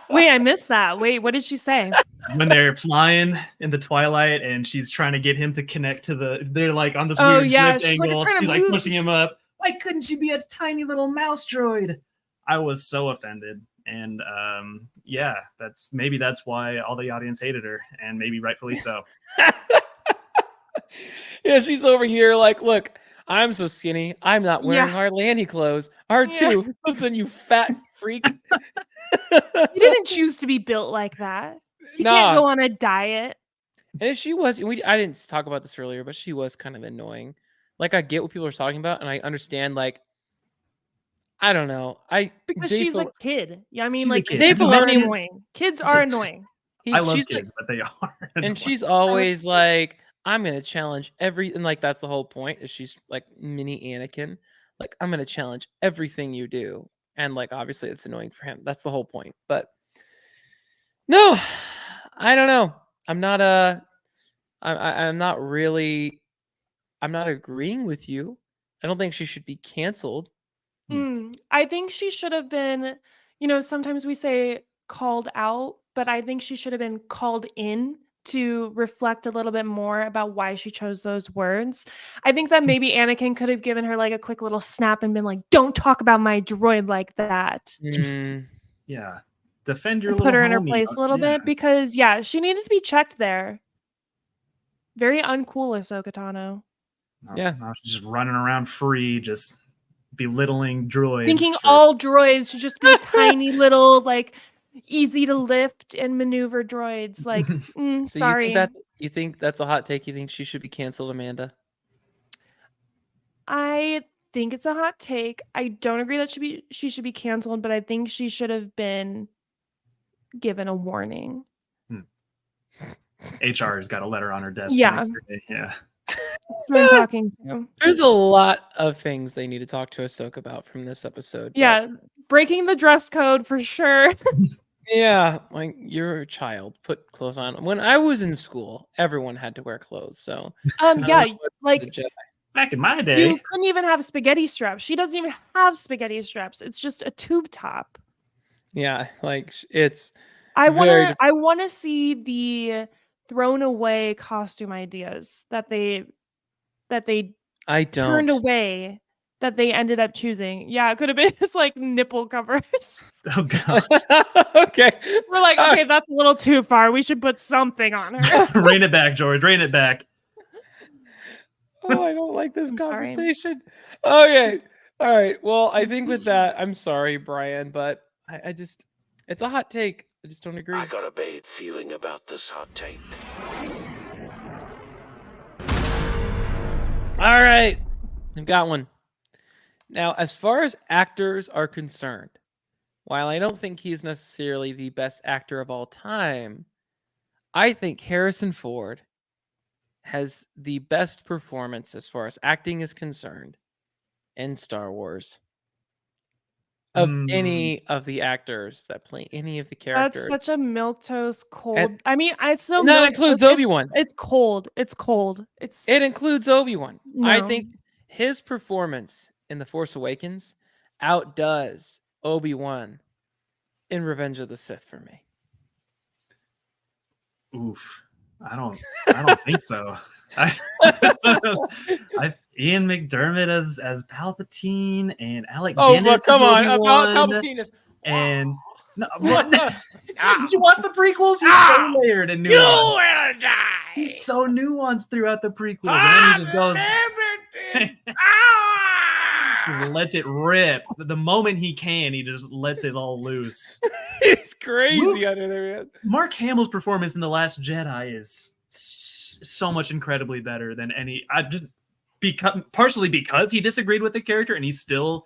Wait, I missed that. Wait, what did she say? When they're flying in the twilight and she's trying to get him to connect to they're like on this Oh, weird yeah, drift she's like, angle. "I'm trying to She's like move." pushing him up. Why couldn't she be a tiny little mouse droid? I was so offended. And yeah, that's why all the audience hated her, and maybe rightfully so. Yeah, she's over here like, look, I'm so skinny. I'm not wearing Yeah. hardly any clothes. R2, listen, you fat freak. You didn't choose to be built like that. You can't Nah. go on a diet. And if she was, I didn't talk about this earlier, but she was kind of annoying. Like, I get what people are talking about, and I understand, like, I don't know. Because Dave she's a Fil- kid. Yeah, I mean, She's a like kid. kids Dave are Filoni- annoying. Kids are annoying. I love she's kids, like, but they are. and annoying. she's always like, I'm gonna challenge and like that's the whole point. Is she's like mini Anakin, like I'm gonna challenge everything you do, and like obviously it's annoying for him. That's the whole point. But no, I don't know. I'm not I'm not really. I'm not agreeing with you. I don't think she should be canceled. I think she should have been, sometimes we say called out, but I think she should have been called in to reflect a little bit more about why she chose those words. I think that maybe Anakin could have given her like a quick little snap and been like, "Don't talk about my droid like that." Mm, Yeah. Defend your And little put her in her homie. place a little bit because she needed to be checked there. Very uncool, Ahsoka Tano. Yeah. Now she's just running around free, just belittling droids. Thinking all droids should just be tiny little, like, easy to lift and maneuver droids. Like, so sorry. you think that's a hot take? You think she should be canceled, Amanda? I think it's a hot take. I don't agree that she should be canceled, but I think she should have been given a warning. HR's got a letter on her desk. Yeah. Next day. Yeah. Who I'm talking to. There's a lot of things they need to talk to Ahsoka about from this episode. Yeah, breaking the dress code for sure. Yeah, like you're a child. Put clothes on. When I was in school, everyone had to wear clothes. So Yeah, like the Jedi. Back in my day, you couldn't even have spaghetti straps. She doesn't even have spaghetti straps. It's just a tube top. Yeah, like it's. I very want to see the thrown away costume ideas that they I turned don't. away that they ended up choosing. Yeah, it could have been just like nipple covers. oh god, Okay. We're like, okay, that's a little too far. We should put something on her. rein it back, George. Rein it back. Oh, I don't like this I'm sorry. conversation. Okay. All right. Well, I think with that, I'm sorry, Brian, but I just, it's a hot take. I just don't agree. I got a bad feeling about this hot take. All right. I've got one. Now, as far as actors are concerned, while I don't think he's necessarily the best actor of all time, I think Harrison Ford has the best performance as far as acting is concerned in Star Wars of any of the actors that play any of the characters. That's such a milquetoast cold. And- I mean, it's so and that includes Obi-Wan. It's cold. It's cold. It includes Obi-Wan. I No. think his performance in The Force Awakens outdoes Obi-Wan in Revenge of the Sith for me. Oof. I don't think so. Ian McDermott as Palpatine and Alec Guinness. Come on. Obi-Wan, Palpatine is... and no, what? Did you watch the prequels? He's so layered and nuanced. You will die! He's so nuanced throughout the prequels. And he just goes, just lets it rip. The moment he can, he just lets it all loose. It's crazy under there, man. Mark Hamill's performance in The Last Jedi is so much incredibly better than any. Partially because he disagreed with the character and he still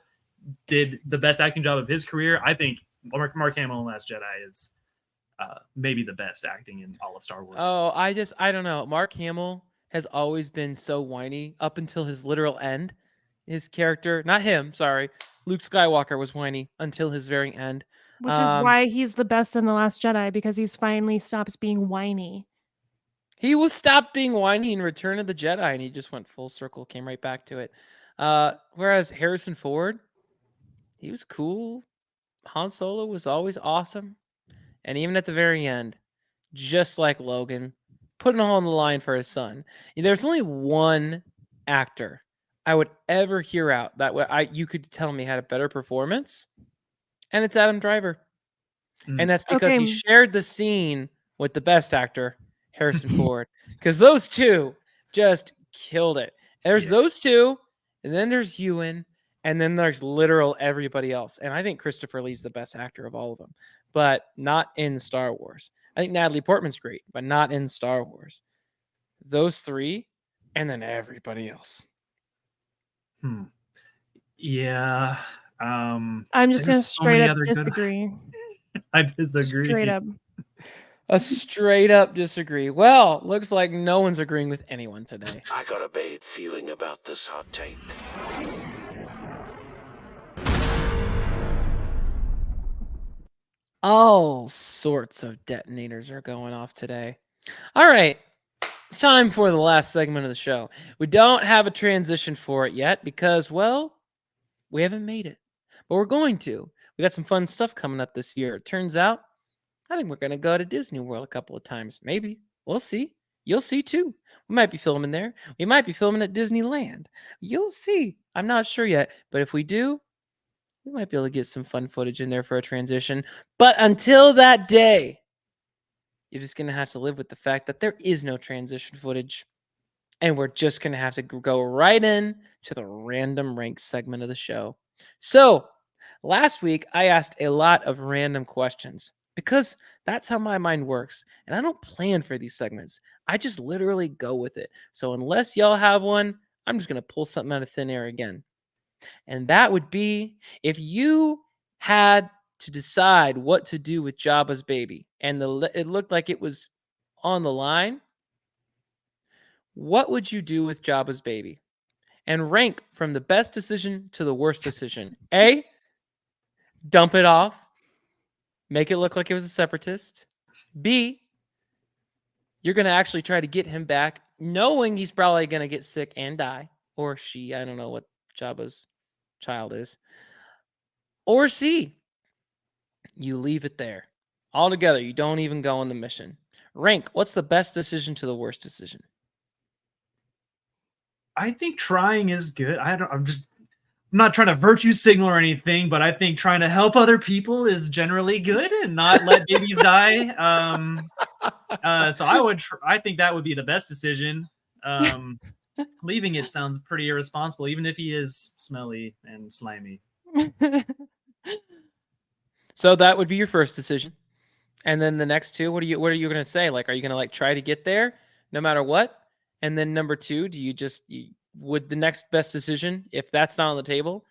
did the best acting job of his career. I think Mark Hamill in Last Jedi is maybe the best acting in all of Star Wars. Oh, I don't know. Mark Hamill has always been so whiny up until his literal end. His character, not him, sorry. Luke Skywalker was whiny until his very end. Which is why he's the best in The Last Jedi, because he's finally stops being whiny. He was stopped being whiny in Return of the Jedi, and he just went full circle, came right back to it. Whereas Harrison Ford, he was cool. Han Solo was always awesome. And even at the very end, just like Logan, putting it all on the line for his son. There's only one actor I would ever hear out that you could tell me had a better performance, and it's Adam Driver. And that's because he shared the scene with the best actor, Harrison Ford, because those two just killed it. There's those two, and then there's Ewan, and then there's literal everybody else. And I think Christopher Lee's the best actor of all of them, but not in Star Wars. I think Natalie Portman's great, but not in Star Wars. Those three, and then everybody else. Yeah. I'm just going to straight up disagree. I disagree. Straight up. A straight up disagree. Well, looks like no one's agreeing with anyone today. I got a bad feeling about this hot take. All sorts of detonators are going off today. All right. It's time for the last segment of the show. We don't have a transition for it yet because, well, we haven't made it. but we're going to. We got some fun stuff coming up this year. It turns out, I think we're going to go to Disney World a couple of times. Maybe. We'll see. You'll see too. We might be filming there. We might be filming at Disneyland. You'll see. I'm not sure yet, but if we do, we might be able to get some fun footage in there for a transition. But until that day, you're just going to have to live with the fact that there is no transition footage. And we're just going to have to go right in to the random rank segment of the show. So last week, I asked a lot of random questions because that's how my mind works. And I don't plan for these segments. I just literally go with it. So unless y'all have one, I'm just going to pull something out of thin air again. And that would be if you had to decide what to do with Jabba's baby and it looked like it was on the line, what would you do with Jabba's baby? And rank from the best decision to the worst decision. A, dump it off, make it look like it was a separatist. B, you're going to actually try to get him back, knowing he's probably going to get sick and die. Or she, I don't know what Jabba's child is. Or C, you leave it there. Altogether, you don't even go on the mission. Rank, what's the best decision to the worst decision? I think trying is good. I'm not trying to virtue signal or anything, but I think trying to help other people is generally good and not let babies die. So I think that would be the best decision. Leaving it sounds pretty irresponsible, even if he is smelly and slimy. So that would be your first decision. And then the next two, what are you going to say? Like, are you going to like try to get there no matter what? And then number two, would the next best decision, if that's not on the table,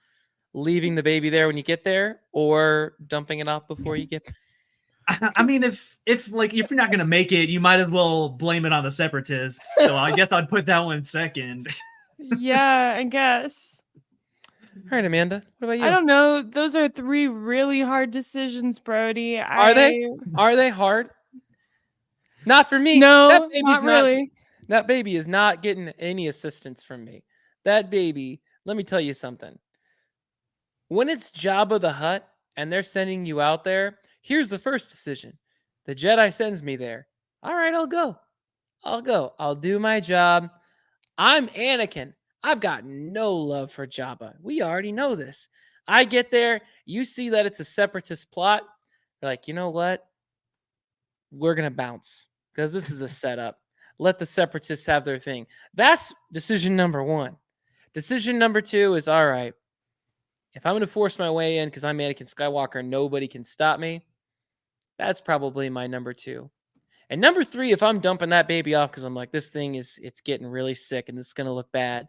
leaving the baby there when you get there or dumping it off before you get there? I mean, if you're not going to make it, you might as well blame it on the separatists. So I guess I'd put that one second. Yeah, I guess. All right, Amanda, what about you? I don't know. Those are three really hard decisions, Brody. Are they? Are they hard? Not for me. No, that baby's not really. That baby is not getting any assistance from me. That baby, let me tell you something. When it's Jabba the Hutt and they're sending you out there, here's the first decision. The Jedi sends me there. All right, I'll go. I'll do my job. I'm Anakin. I've got no love for Jabba. We already know this. I get there. You see that it's a separatist plot. You're like, you know what? We're going to bounce because this is a setup. Let the separatists have their thing. That's decision number one. Decision number two is, all right, if I'm going to force my way in because I'm Anakin Skywalker, nobody can stop me. That's probably my number two. And number three, if I'm dumping that baby off because I'm like, this thing it's getting really sick and this is going to look bad.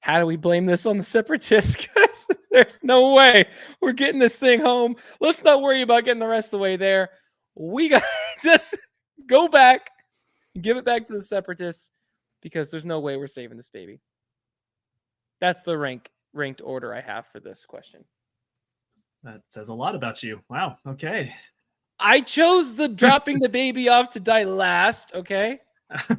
How do we blame this on the separatists? Because there's no way we're getting this thing home. Let's not worry about getting the rest of the way there. We got to just go back and give it back to the separatists because there's no way we're saving this baby. That's the ranked order I have for this question. That says a lot about you. Wow. Okay. I chose the dropping the baby off to die last. Okay.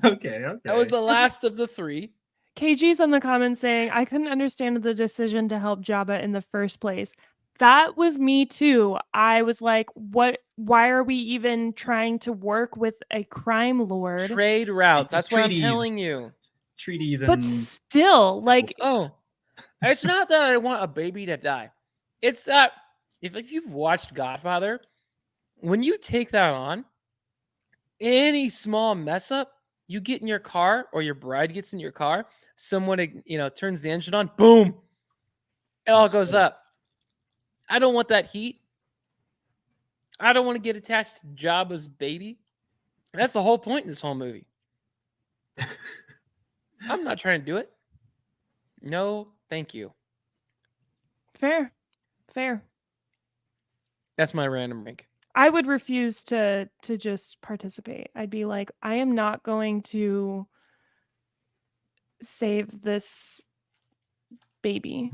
Okay. That was the last of the three. KG's on the comments saying, I couldn't understand the decision to help Jabba in the first place. That was me too. I was like, why are we even trying to work with a crime lord? Trade routes. That's what I'm telling you. Treaties. But still, like, it's not that I want a baby to die. It's that if you've watched Godfather, when you take that on, any small mess up, you get in your car or your bride gets in your car, someone, turns the engine on, boom, it all goes up. I don't want that heat. I don't want to get attached to Jabba's baby. That's the whole point in this whole movie. I'm not trying to do it. No, thank you. Fair. That's my random rank. I would refuse to just participate. I'd be like, I am not going to save this baby.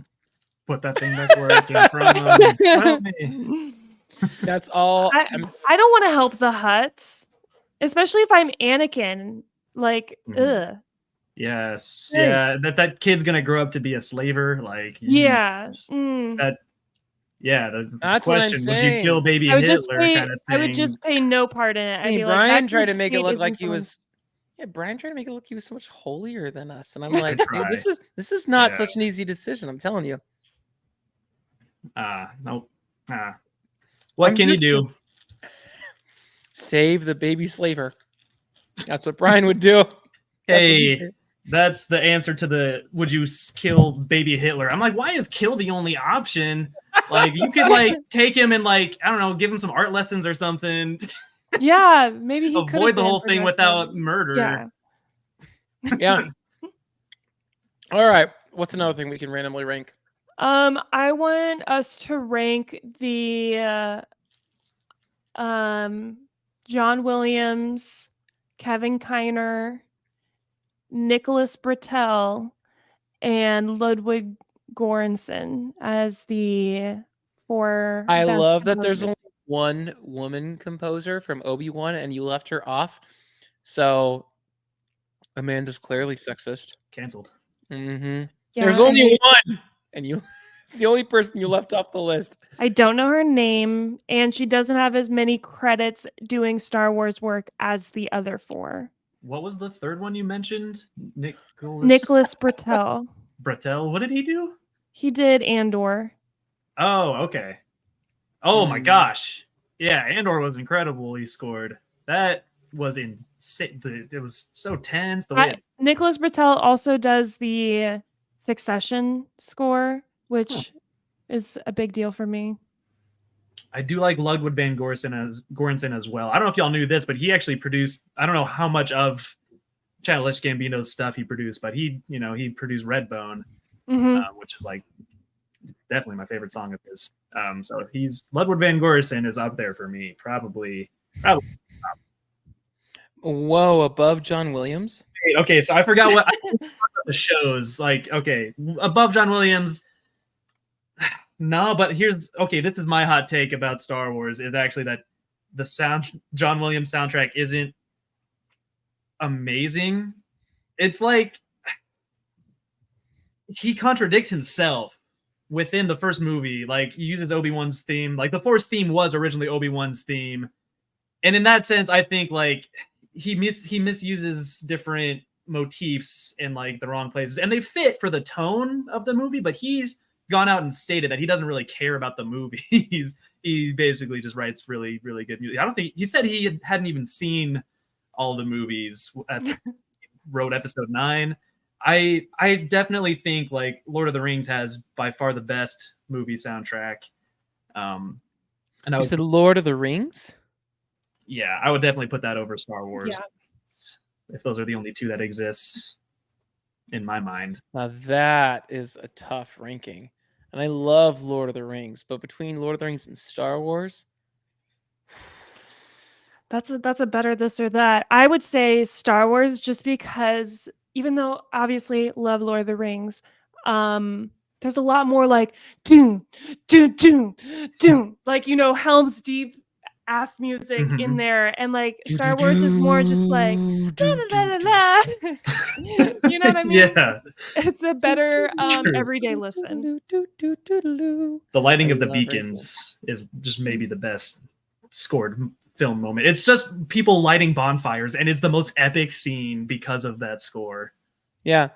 Put that thing back where it came from. Help me. That's all. I don't want to help the Hutts, especially if I'm Anakin. Like, ugh. Yes. Hey. Yeah. That kid's gonna grow up to be a slaver. Like, Yeah. That Yeah, the That's what I'm question: would you kill saying. baby I would just Hitler? pay. Kind of I would thing. just pay no part in it. I I'd be mean, like, Brian that tried to kid's make it fate look is in like he someone's- was. Yeah, Brian tried to make it look he was so much holier than us, and I'm I like, dude, try. this is not Yeah. such an easy decision. I'm telling you. Nope. What I'm can you just- do? Save the baby slaver. That's what Brian would do. That's what he Hey, said. that's the answer to the would you kill baby Hitler? I'm like, why is kill the only option? Like, you could like take him and like, I don't know, give him some art lessons or something. Yeah, maybe he could Avoid the whole thing without murder. Yeah. Yeah. All right. What's another thing we can randomly rank? I want us to rank the John Williams, Kevin Kiner, Nicholas Britell, and Ludwig Göransson as the four. I best love that there's composers. only one woman composer from Obi-Wan, and you left her off. So Amanda's clearly sexist. Canceled. Mm-hmm. Yeah, There's I only hate- one, and you. It's the only person you left off the list. I don't know her name, and she doesn't have as many credits doing Star Wars work as the other four. What was the third one you mentioned? Nicholas Britell. Britell. What did he do? He did Andor. Oh, okay. Oh my Hmm. gosh. Yeah, Andor was incredible. He scored. That was insane. It was so tense. The way Nicholas Britell also does the Succession score, which is a big deal for me. I do like Ludwig van Göransson as well. I don't know if y'all knew this, but he actually produced. I don't know how much of Childish Gambino's stuff he produced, but he produced Redbone, which is like definitely my favorite song of his. So Ludwig van Göransson is up there for me, probably. Whoa, above John Williams? Okay, so I forgot what the shows like. Okay, above John Williams. No, but this is my hot take about Star Wars is actually that the John Williams soundtrack isn't amazing. It's like he contradicts himself within the first movie. Like, he uses Obi-Wan's theme. Like, the Force theme was originally Obi-Wan's theme. And in that sense, I think like he misuses different motifs in like the wrong places, and they fit for the tone of the movie, but he's gone out and stated that he doesn't really care about the movies. He basically just writes really, really good music. I don't think he said he hadn't even seen all the movies. Wrote episode 9. I definitely think like Lord of the Rings has by far the best movie soundtrack. And You said Lord of the Rings? yeah, I would definitely put that over Star Wars. Yeah. If those are the only two that exist in my mind. Now that is a tough ranking. And I love Lord of the Rings, but between Lord of the Rings and Star Wars, That's a better this or that. I would say Star Wars, just because even though obviously love Lord of the Rings, there's a lot more like doom, doom, doom, doom, like Helm's Deep ass music in there, and like Star Wars is more just like da, da, da, da, da. You know what I mean? Yeah. It's a better True. everyday listen. The lighting I of the love beacons is just maybe the best scored film moment. It's just people lighting bonfires, and it's the most epic scene because of that score. yeah.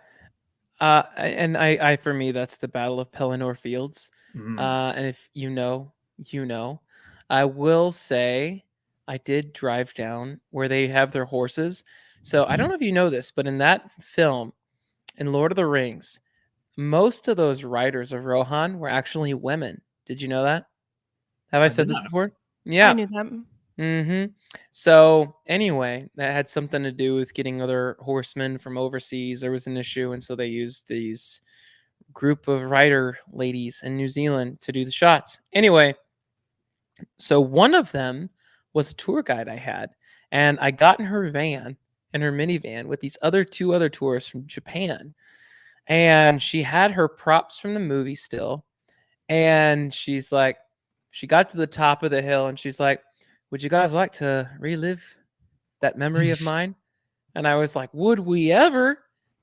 And I for me, that's the Battle of Pelennor Fields. And if you know, I will say I did drive down where they have their horses. So I don't know if you know this, but in that film, in Lord of the Rings, most of those riders of Rohan were actually women. Did you know that? Have I did said this not. before? I Yeah. knew that. Mm-hmm. So anyway, that had something to do with getting other horsemen from overseas. There was an issue, and so they used these group of rider ladies in New Zealand to do the shots. Anyway, so one of them was a tour guide I had, and I got in her van, in her minivan, with these two other tourists from Japan, and she had her props from the movie still, and she's like, she got to the top of the hill, and she's like, would you guys like to relive that memory of mine? And I was like, would we ever?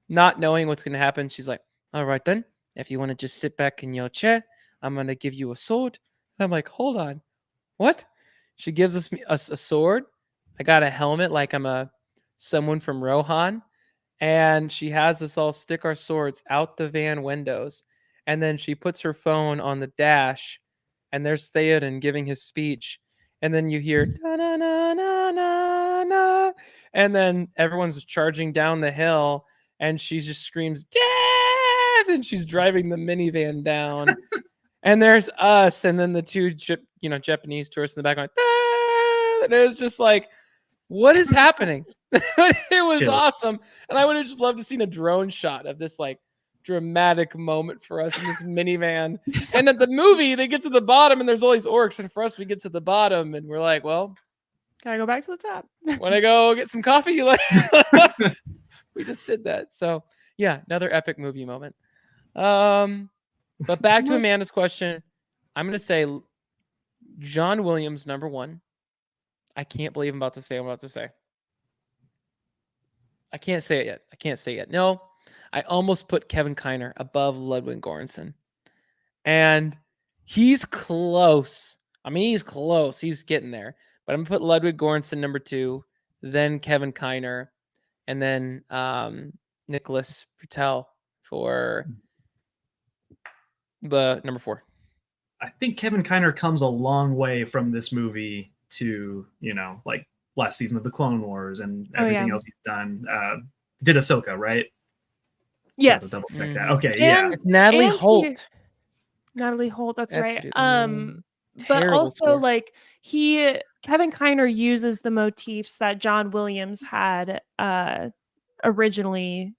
Not knowing what's going to happen. She's like, all right then. If you want to just sit back in your chair, I'm going to give you a sword. I'm like, hold on, what? She gives us a sword. I got a helmet like I'm someone from Rohan, and she has us all stick our swords out the van windows, and then she puts her phone on the dash, and there's Theoden giving his speech, and then you hear da na na na na na, and then everyone's charging down the hill, and she just screams death, and she's driving the minivan down. And there's us, and then the two Japanese tourists in the back going, "Ah!" And it was just like, what is happening? It was Chills. awesome. And I would have just loved to seen a drone shot of this like dramatic moment for us in this minivan. And at the movie, they get to the bottom and there's all these orcs. And for us, we get to the bottom and we're like, well, Gotta go back to the top. want to go get some coffee? Like, we just did that. So yeah, another epic movie moment. But back to Amanda's question, I'm going to say John Williams, number one. I can't believe I'm about to say what I'm about to say. I can't say it yet. No, I almost put Kevin Kiner above Ludwig Göransson. And he's close. I mean, he's close. He's getting there. But I'm going to put Ludwig Göransson number 2, then Kevin Kiner, and then Nicholas Patel for the number 4. I think Kevin Kiner comes a long way from this movie to, like last season of the Clone Wars and everything else he's done. Did Ahsoka, right? Yes. Double check that. Okay, yeah. It's Natalie Holt. Natalie Holt, that's right. Terrible But also score. like Kevin Kiner uses the motifs that John Williams had originally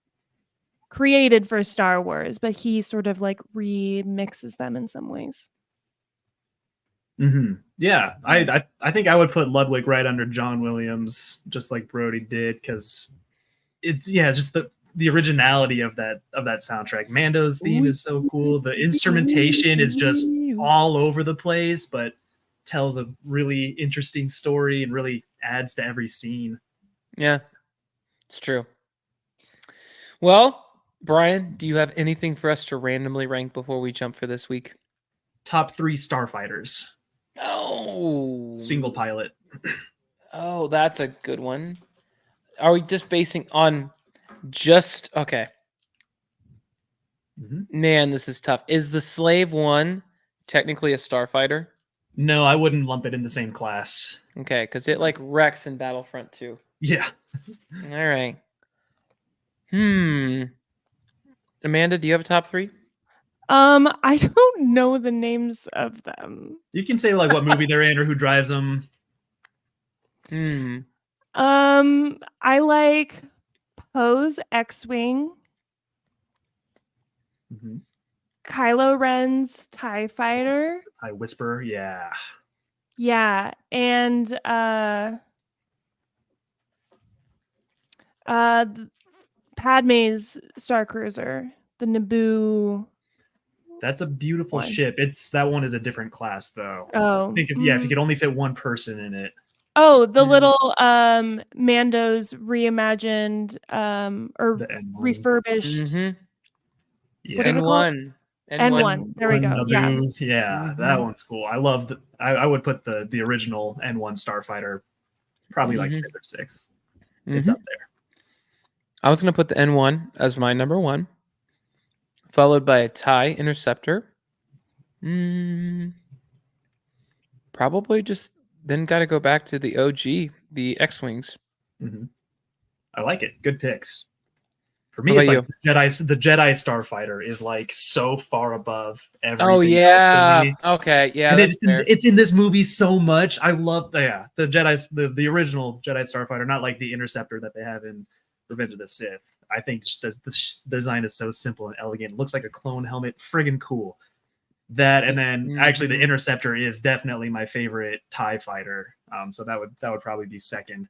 created for Star Wars, but he sort of like remixes them in some ways. Mm-hmm. Yeah, I think I would put Ludwig right under John Williams, just like Brody did, because it's just the originality of that soundtrack. Mando's theme is so cool. The instrumentation is just all over the place, but tells a really interesting story and really adds to every scene. Yeah, it's true. Well, Brian, do you have anything for us to randomly rank before we jump for this week? Top 3 starfighters. Oh, Single pilot. Oh, that's a good one. Are we just basing on okay? Mm-hmm. Man, this is tough. Is the Slave One technically a starfighter? No, I wouldn't lump it in the same class. Okay, because it like wrecks in Battlefront 2. Yeah. All right. Amanda, do you have a top 3? I don't know the names of them. You can say like what movie they're in or who drives them. I like Poe's X-Wing. Mm-hmm. Kylo Ren's TIE Fighter. I Whisper, yeah. Yeah, and Padme's Star Cruiser, the Naboo. That's a beautiful ship. That one is a different class though. Oh, if you could only fit one person in it. Oh, the little Mando's reimagined or refurbished. Mm-hmm. Yeah. What is it called? N1. There we go. Yeah, that one's cool. I love I would put the original N1 Starfighter probably like 5th or 6th. It's up there. I was going to put the N1 as my number 1, followed by a TIE Interceptor. Probably just then got to go back to the OG, the X-Wings. Mm-hmm. I like it. Good picks. For me, it's like the Jedi Starfighter is like so far above everything. Oh yeah. Okay. Yeah. And it's in this movie so much. I love the the original Jedi Starfighter, not like the Interceptor that they have in Revenge of the Sith. I think just the design is so simple and elegant. It looks like a clone helmet. Friggin' cool. That and then actually the Interceptor is definitely my favorite TIE fighter. So that would probably be second.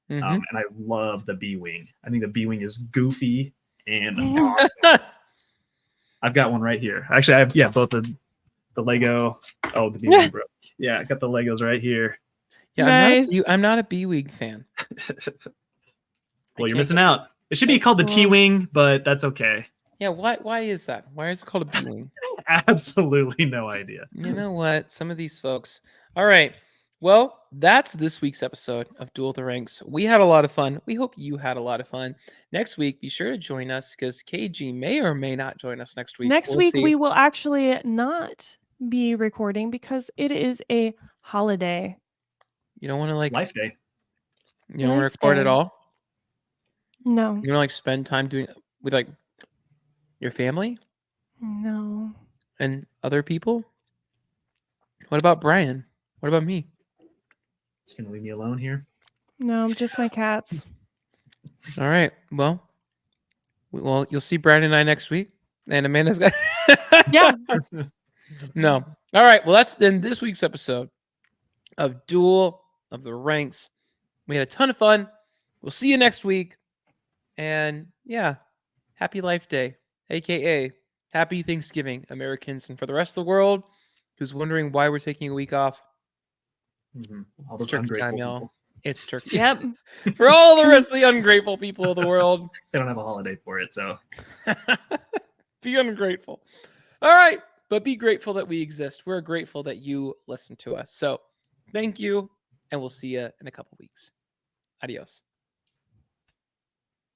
And I love the B-Wing. I think the B-Wing is goofy and awesome. I've got one right here. Actually, I have both the Lego. Oh, the B-Wing broke. Yeah, I got the Legos right here. Yeah, nice. I'm not a B-Wing fan. Well, you're missing out. It should be called the T-Wing, but that's okay. Yeah, why is that? Why is it called a B-wing? Absolutely no idea. You know what? Some of these folks. All right. Well, that's this week's episode of Duel the Ranks. We had a lot of fun. We hope you had a lot of fun. Next week, be sure to join us because KG may or may not join us next week. Next We'll week, see. we will actually not be recording because it is a holiday. You don't want to Life Day. you don't want to Life record Day. at all? No, You want to spend time doing with your family no. and other people? What about Brian? What about me? Just gonna leave me alone here. No, just my cats. All right. Well, you'll see Brian and I next week. And Amanda's got Yeah. No. All right. Well, that's been this week's episode of Duel of the Ranks. We had a ton of fun. We'll see you next week. And yeah, happy Life Day, aka happy Thanksgiving, Americans. And for the rest of the world who's wondering why we're taking a week off, All it's those turkey ungrateful time, y'all. people. It's turkey. Yep. For all the rest of the ungrateful people of the world, They don't have a holiday for it, so be ungrateful. All right. But be grateful that we exist. We're grateful that you listen to us. So thank you. And we'll see you in a couple weeks. Adios.